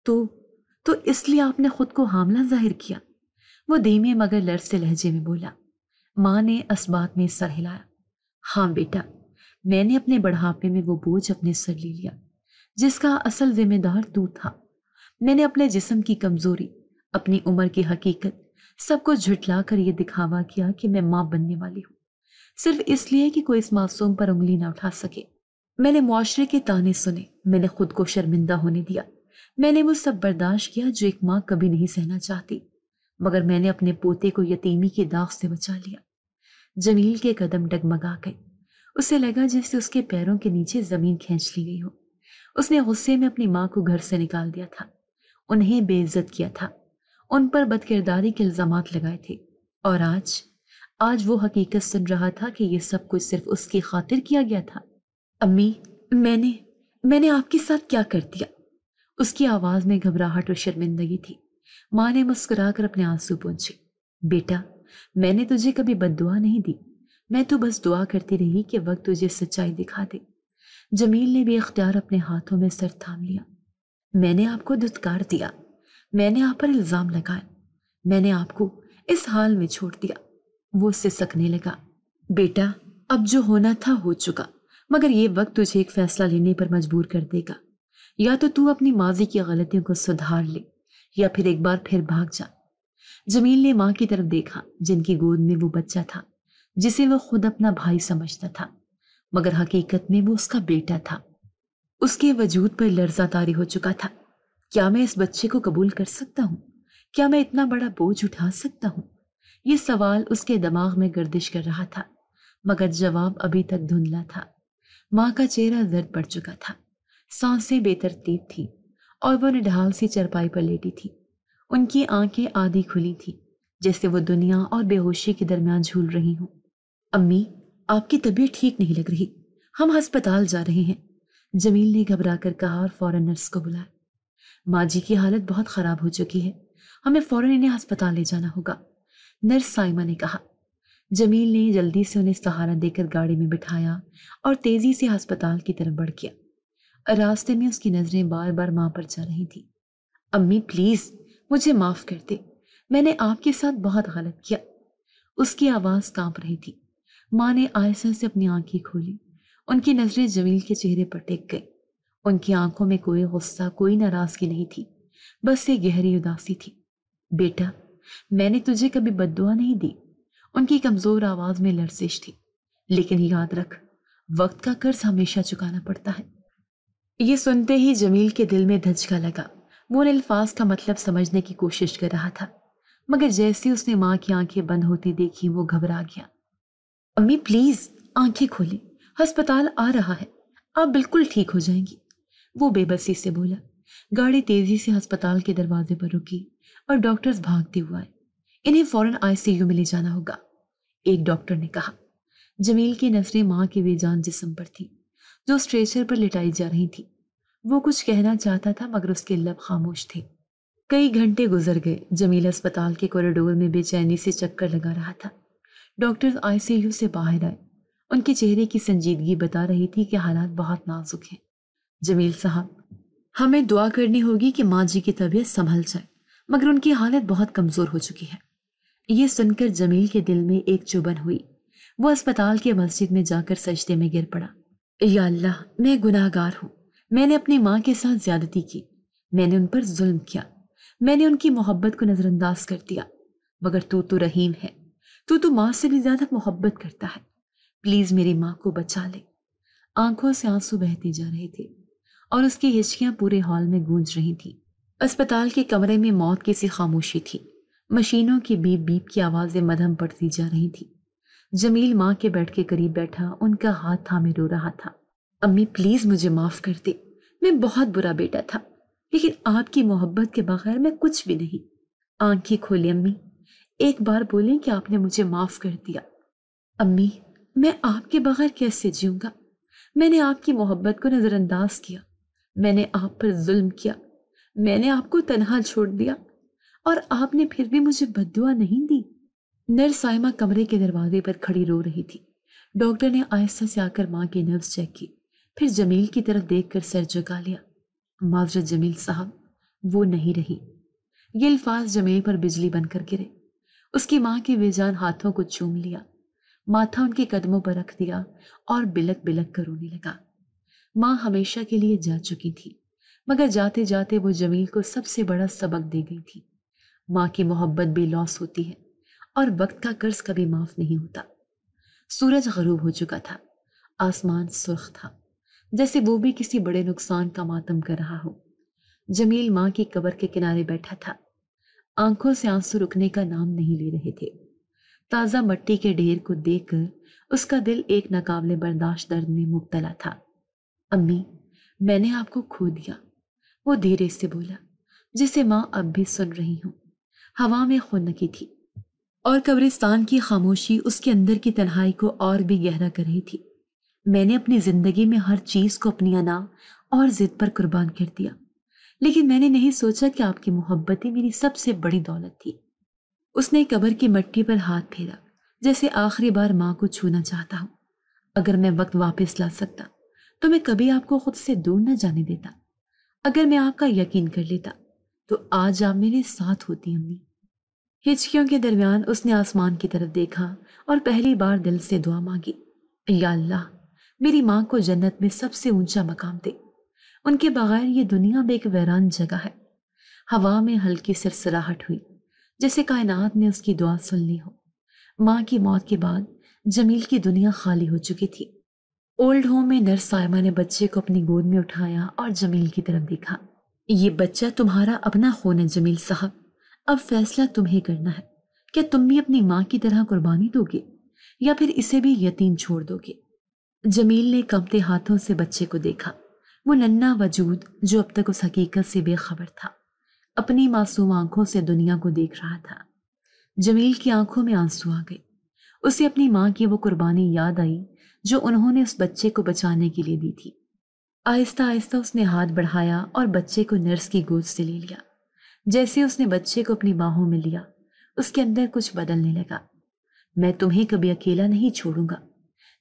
تو اس لیے آپ نے خود کو حاملہ ظاہر کیا؟ وہ دھیمے مگر لرزتے لہجے میں بولا۔ ماں نے اسبات میں سر ہلایا۔ ہاں بیٹا، میں نے اپنے بڑھاپے میں وہ بوجھ اپنے سر لے لیا جس کا اصل ذمہ دار تو تھا۔ میں نے اپنے جسم کی کمزوری، اپنی عمر کی حقیقت، سب کو جھٹلا کر یہ دکھاوا کیا کہ میں ماں بننے والی ہوں، صرف اس لیے کہ کوئی اس معصوم پر انگلی نہ اٹھا سکے۔ میں نے معاشرے کے طعنے سنے، میں نے خود کو شرمندہ ہونے دیا، میں نے وہ سب برداشت کیا جو ایک ماں کبھی نہیں سہنا چاہتی، مگر میں نے اپنے پوتے کو یتیمی کے داغ سے بچا لیا۔ جمیل کے قدم ڈگمگا گئے، اسے لگا جیسے اس کے پیروں کے نیچے زمین کھینچ لی گئی ہو۔ اس نے غصے میں اپنی ماں کو گھر سے نکال دیا تھا، انہیں بے عزت کیا تھا، ان پر بد کرداری کے الزامات لگائے تھے، اور آج وہ حقیقت سن رہا تھا کہ یہ سب کچھ صرف اس کی خاطر کیا گیا تھا۔ امی، میں نے آپ کے ساتھ کیا کر دیا؟ اس کی آواز میں گھبراہٹ اور شرمندگی تھی۔ ماں نے مسکرا کر اپنے آنسو پونچھے۔ بیٹا، میں نے تجھے کبھی بد دعا نہیں دی، میں تو بس دعا کرتی رہی کہ وقت تجھے سچائی دکھا دے۔ جمیل نے بے اختیار اپنے ہاتھوں میں سر تھام لیا۔ میں نے آپ کو دھتکار دیا، میں نے آپ پر الزام لگایا، میں نے آپ کو اس حال میں چھوڑ دیا۔ وہ اس سے سکنے لگا۔ بیٹا، اب جو ہونا تھا ہو چکا، مگر یہ وقت تجھے ایک فیصلہ لینے پر مجبور کر دے گا۔ یا تو اپنی ماضی کی غلطیوں کو سدھار لے، یا پھر ایک بار پھر بھاگ جا۔ جمیل نے ماں کی طرف دیکھا جن کی گود میں وہ بچہ تھا جسے وہ خود اپنا بھائی سمجھتا تھا، مگر حقیقت میں وہ اس کا بیٹا تھا۔ اس کے وجود پر لرزہ طاری ہو چکا تھا۔ کیا میں اس بچے کو قبول کر سکتا ہوں؟ کیا میں اتنا بڑا بوجھ اٹھا سکتا ہوں؟ یہ سوال اس کے دماغ میں گردش کر رہا تھا، مگر جواب ابھی تک دھندلا تھا۔ ماں کا چہرہ زرد پڑ چکا تھا، سانسیں بے ترتیب تھی، اور وہ نڈھال سی چرپائی پر لیٹی تھی۔ ان کی آنکھیں آدھی کھلی تھی، جیسے وہ دنیا اور بے ہوشی کے درمیان جھول رہی ہوں۔ امی، آپ کی طبیعت ٹھیک نہیں لگ رہی، ہم ہسپتال جا رہے ہیں، جمیل نے گھبرا کر کہا اور فوراً نرس کو بلایا۔ ماں جی کی حالت بہت خراب ہو چکی ہے، ہمیں فوراً انہیں ہسپتال لے جانا ہوگا، نرس سائمہ نے کہا۔ جمیل نے جلدی سے انہیں سہارا دے کر گاڑی میں بٹھایا اور تیزی سے ہسپتال کی طرف بڑھ گیا۔ راستے میں اس کی نظریں بار بار ماں پر جا رہی تھی۔ امی پلیز مجھے معاف کر دے، میں نے آپ کے ساتھ بہت غلط کیا۔ اس کی آواز کانپ رہی تھی۔ ماں نے آہستہ سے اپنی آنکھیں کھولی، ان کی نظریں جمیل کے چہرے پر ٹک گئی۔ ان کی آنکھوں میں کوئی غصہ، کوئی ناراضگی نہیں تھی، بس ایک گہری اداسی تھی۔ بیٹا، میں نے تجھے کبھی بد دعا نہیں دی، ان کی کمزور آواز میں لرزش تھی، لیکن یاد رکھ، وقت کا قرض ہمیشہ چکانا پڑتا ہے۔ یہ سنتے ہی جمیل کے دل میں دھچکا لگا۔ وہ ان الفاظ کا مطلب سمجھنے کی کوشش کر رہا تھا، مگر جیسے اس نے ماں کی آنکھیں بند ہوتی دیکھی وہ گھبرا گیا۔ امی پلیز آنکھیں کھولیں، ہسپتال آ رہا ہے، آپ بالکل ٹھیک ہو جائیں گی، وہ بے بسی سے بولا۔ گاڑی تیزی سے ہسپتال کے دروازے پر رکی اور ڈاکٹرز بھاگتے ہوئے آئے۔ انہیں فوراً ICU میں لے جانا ہوگا، ایک ڈاکٹر نے کہا۔ جمیل کی نظریں ماں کے بے جان جسم پر تھی جو اسٹریچر پر لٹائی جا رہی تھی۔ وہ کچھ کہنا چاہتا تھا مگر اس کے لب خاموش تھے۔ کئی گھنٹے گزر گئے۔ جمیل اسپتال کے کوریڈور میں بے چینی سے چکر لگا رہا تھا۔ ڈاکٹر ICU سے باہر آئے۔ ان کے چہرے کی سنجیدگی بتا رہی تھی کہ حالات بہت نازک ہیں۔ جمیل صاحب، ہمیں دعا کرنی ہوگی کہ ماں جی کی طبیعت سنبھل جائے، مگر ان کی حالت بہت کمزور ہو چکی ہے۔ یہ سن کر جمیل کے دل میں ایک چبھن ہوئی۔ وہ اسپتال کے مسجد میں جا کر سجدے میں گر پڑا۔ یا اللہ، میں گناہ گار ہوں۔ میں نے اپنی ماں کے ساتھ زیادتی کی، میں نے ان پر ظلم کیا، میں نے ان کی محبت کو نظر انداز کر دیا، مگر تو رحیم ہے، تو ماں سے بھی زیادہ محبت کرتا ہے۔ پلیز میری ماں کو بچا لے۔ آنکھوں سے آنسو بہتے جا رہے تھے اور اس کی ہچکیاں پورے ہال میں گونج رہی تھیں۔ اسپتال کے کمرے میں موت کی سی خاموشی تھی۔ مشینوں کی بیپ بیپ کی آوازیں مدھم پڑتی جا رہی تھی۔ جمیل ماں کے بیڈ کے قریب بیٹھا ان کا ہاتھ تھامے رو رہا تھا۔ امی پلیز مجھے معاف کر دے، میں بہت برا بیٹا تھا، لیکن آپ کی محبت کے بغیر میں کچھ بھی نہیں۔ آنکھیں کھولیں امی، ایک بار بولیں کہ آپ نے مجھے معاف کر دیا۔ امی، میں آپ کے بغیر کیسے جیوں گا؟ میں نے آپ کی محبت کو نظر انداز کیا، میں نے آپ پر ظلم کیا، میں نے آپ کو تنہا چھوڑ دیا، اور آپ نے پھر بھی مجھے بد دعا نہیں دی۔ نرس سائمہ کمرے کے دروازے پر کھڑی رو رہی تھی۔ ڈاکٹر نے آہستہ سے آ کر ماں کی نبض چیک کی، پھر جمیل کی طرف دیکھ کر سر جھکا لیا۔ معذرت جمیل صاحب، وہ نہیں رہی۔ یہ الفاظ جمیل پر بجلی بن کر گرے۔ اس کی ماں کے بے جان ہاتھوں کو چوم لیا، ماتھا ان کے قدموں پر رکھ دیا اور بلک بلک کر رونے لگا۔ ماں ہمیشہ کے لیے جا چکی تھی، مگر جاتے جاتے وہ جمیل کو سب سے بڑا سبق دے گئی تھی۔ ماں کی محبت بے لوث ہوتی ہے اور وقت کا قرض کبھی معاف نہیں ہوتا۔ سورج غروب ہو چکا تھا، آسمان سرخ تھا، جیسے وہ بھی کسی بڑے نقصان کا ماتم کر رہا ہو۔ جمیل ماں کی قبر کے کنارے بیٹھا تھا، آنکھوں سے آنسو رکنے کا نام نہیں لے رہے تھے۔ تازہ مٹی کے ڈھیر کو دیکھ کر اس کا دل ایک ناقابل برداشت درد میں مبتلا تھا۔ امی، میں نے آپ کو کھو دیا، وہ دھیرے سے بولا، جسے ماں اب بھی سن رہی ہوں۔ ہوا میں خنکی تھی اور قبرستان کی خاموشی اس کے اندر کی تنہائی کو اور بھی گہرا کر رہی تھی۔ میں نے اپنی زندگی میں ہر چیز کو اپنی انا اور ضد پر قربان کر دیا، لیکن میں نے نہیں سوچا کہ آپ کی محبت ہی میری سب سے بڑی دولت تھی۔ اس نے قبر کی مٹی پر ہاتھ پھیرا، جیسے آخری بار ماں کو چھونا چاہتا ہوں۔ اگر میں وقت واپس لا سکتا تو میں کبھی آپ کو خود سے دور نہ جانے دیتا۔ اگر میں آپ کا یقین کر لیتا تو آج آپ میرے ساتھ ہوتی امی۔ ہچکیوں کے درمیان اس نے آسمان کی طرف دیکھا اور پہلی بار دل سے دعا مانگی، یا اللہ، میری ماں کو جنت میں سب سے اونچا مقام دے۔ ان کے بغیر یہ دنیا میں ایک ویران جگہ ہے۔ ہوا میں ہلکی سرسراہٹ ہوئی، جیسے کائنات نے اس کی دعا سن لی ہو۔ ماں کی موت کے بعد جمیل کی دنیا خالی ہو چکی تھی۔ اولڈ ہوم میں نرس سائمہ نے بچے کو اپنی گود میں اٹھایا اور جمیل کی طرف دیکھا۔ یہ بچہ تمہارا اپنا خون ہے جمیل صاحب، اب فیصلہ تمہیں کرنا ہے۔ کیا تم بھی اپنی ماں کی طرح قربانی دو گے یا پھر اسے بھی یتیم چھوڑ دو گے؟ جمیل نے کانپتے ہاتھوں سے بچے کو دیکھا۔ وہ ننھا وجود جو اب تک اس حقیقت سے بے خبر تھا، اپنی معصوم آنکھوں سے دنیا کو دیکھ رہا تھا۔ جمیل کی آنکھوں میں آنسو آ گئے۔ اسے اپنی ماں کی وہ قربانی یاد آئی جو انہوں نے اس بچے کو بچانے کے لیے دی تھی۔ آہستہ آہستہ اس نے ہاتھ بڑھایا اور بچے کو نرس کی گود سے لے لیا۔ جیسے اس نے بچے کو اپنی باہوں میں لیا، اس کے اندر کچھ بدلنے لگا۔ میں تمہیں کبھی اکیلا نہیں چھوڑوں گا،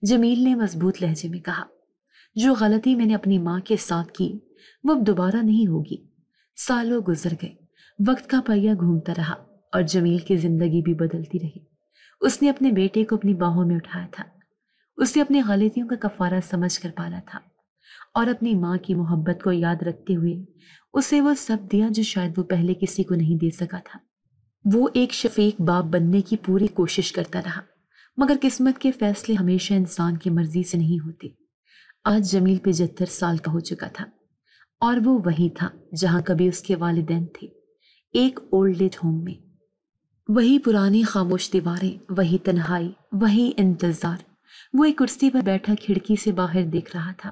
جمیل نے مضبوط لہجے میں کہا۔ جو غلطی میں نے اپنی ماں کے ساتھ کی وہ اب دوبارہ نہیں ہوگی۔ سالوں گزر گئے، وقت کا پہیہ گھومتا رہا اور جمیل کی زندگی بھی بدلتی رہی۔ اس نے اپنے بیٹے کو اپنی باہوں میں اٹھایا تھا، اسے اپنی غلطیوں کا کفارہ سمجھ کر پالا تھا، اور اپنی ماں کی محبت کو یاد رکھتے ہوئے اسے وہ سب دیا جو شاید وہ پہلے کسی کو نہیں دے سکا تھا۔ وہ ایک شفیق باپ بننے کی پوری کوشش کرتا رہا، مگر قسمت کے فیصلے ہمیشہ انسان کی مرضی سے نہیں ہوتے۔ آج جمیل 75 سال کا ہو چکا تھا اور وہ وہی تھا جہاں کبھی اس کے والدین تھے، ایک اولڈ ایج ہوم میں۔ وہی پرانی خاموش دیواریں، وہی تنہائی، وہی انتظار۔ وہ ایک کرسی پر بیٹھا کھڑکی سے باہر دیکھ رہا تھا،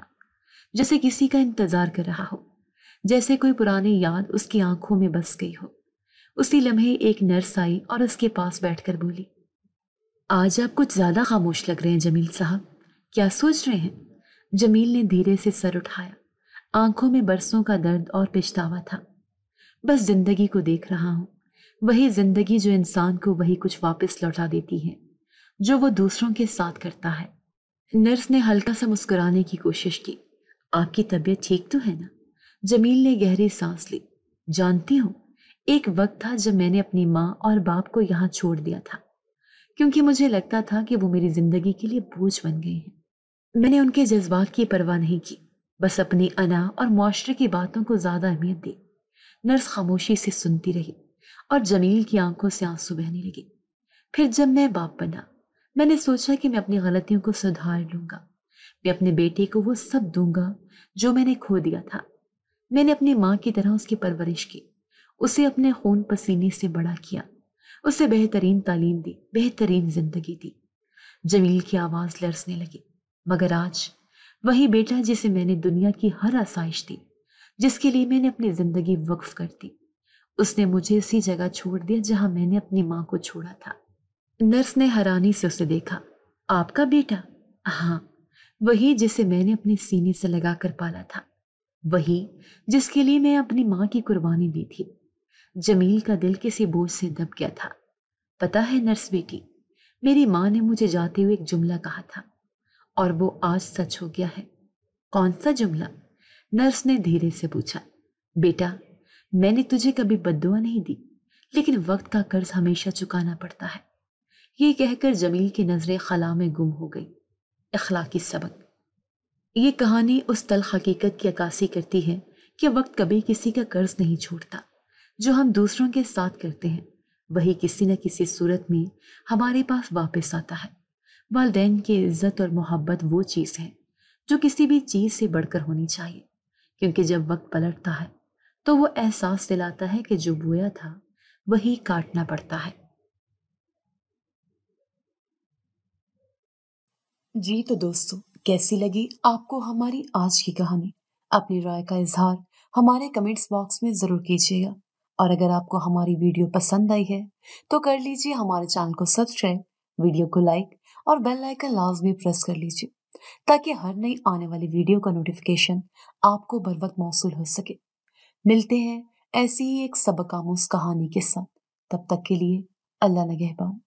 جیسے کسی کا انتظار کر رہا ہو، جیسے کوئی پرانی یاد اس کی آنکھوں میں بس گئی ہو۔ اسی لمحے ایک نرس آئی اور اس کے پاس بیٹھ کر بولی، آج آپ کچھ زیادہ خاموش لگ رہے ہیں جمیل صاحب، کیا سوچ رہے ہیں؟ جمیل نے دھیرے سے سر اٹھایا، آنکھوں میں برسوں کا درد اور پچھتاوا تھا۔ بس زندگی کو دیکھ رہا ہوں، وہی زندگی جو انسان کو وہی کچھ واپس لوٹا دیتی ہے جو وہ دوسروں کے ساتھ کرتا ہے۔ نرس نے ہلکا سا مسکرانے کی کوشش کی۔ آپ کی طبیعت ٹھیک تو ہے نا؟ جمیل نے گہری سانس لی۔ جانتی ہوں، ایک وقت تھا جب میں نے اپنی ماں اور باپ کو یہاں چھوڑ دیا تھا، کیونکہ مجھے لگتا تھا کہ وہ میری زندگی کے لیے بوجھ بن گئے ہیں۔ میں نے ان کے جذبات کی پرواہ نہیں کی، بس اپنی انا اور معاشرے کی باتوں کو زیادہ اہمیت دی۔ نرس خاموشی سے سنتی رہی اور جمیل کی آنکھوں سے آنسو بہنے لگے۔ پھر جب میں باپ بنا، میں نے سوچا کہ میں اپنی غلطیوں کو سدھار لوں گا، میں اپنے بیٹے کو وہ سب دوں گا جو میں نے کھو دیا تھا۔ میں نے اپنی ماں کی طرح اس کی پرورش کی، اسے اپنے خون پسینے سے بڑا کیا، اسے بہترین تعلیم دی، بہترین زندگی دی۔ جمیل کی آواز لرزنے لگی۔ مگر آج وہی بیٹا جسے میں نے دنیا کی ہر آسائش دی، جس کے لیے میں نے اپنی زندگی وقف کر دی، اس نے مجھے اسی جگہ چھوڑ دیا جہاں میں نے اپنی ماں کو چھوڑا تھا۔ نرس نے حیرانی سے اسے دیکھا۔ آپ کا بیٹا؟ ہاں، وہی جسے میں نے اپنے سینے سے لگا کر پالا تھا، وہی جس کے لیے میں اپنی ماں کی قربانی دی تھی۔ جمیل کا دل کسی بوجھ سے دب گیا تھا۔ پتا ہے نرس بیٹی، میری ماں نے مجھے جاتے ہوئے ایک جملہ کہا تھا اور وہ آج سچ ہو گیا ہے۔ کون سا جملہ؟ نرس نے دھیرے سے پوچھا۔ بیٹا، میں نے تجھے کبھی بد دعا نہیں دی، لیکن وقت کا قرض ہمیشہ چکانا پڑتا ہے۔ یہ کہہ کر جمیل کی نظریں خلا میں گم ہو گئی۔ اخلاقی سبق۔ یہ کہانی اس تلخ حقیقت کی عکاسی کرتی ہے کہ وقت کبھی کسی کا قرض نہیں چھوڑتا۔ جو ہم دوسروں کے ساتھ کرتے ہیں وہی کسی نہ کسی صورت میں ہمارے پاس واپس آتا ہے۔ والدین کی عزت اور محبت وہ چیز ہے جو کسی بھی چیز سے بڑھ کر ہونی چاہیے، کیونکہ جب وقت پلٹتا ہے تو وہ احساس دلاتا ہے کہ جو بویا تھا وہی کاٹنا پڑتا ہے۔ جی تو دوستو، کیسی لگی آپ کو ہماری آج کی کہانی؟ اپنی رائے کا اظہار ہمارے کمنٹس باکس میں ضرور کیجیے گا، اور اگر آپ کو ہماری ویڈیو پسند آئی ہے تو کر لیجیے ہمارے چینل کو سبسکرائب، ویڈیو کو لائک اور بیل آئیکن لازمی پریس کر لیجیے تاکہ ہر نئی آنے والی ویڈیو کا نوٹیفیکیشن آپ کو بر وقت موصول ہو سکے۔ ملتے ہیں ایسی ہی ایک سبق آموز کہانی کے ساتھ، تب تک کے لیے اللہ نگہبان۔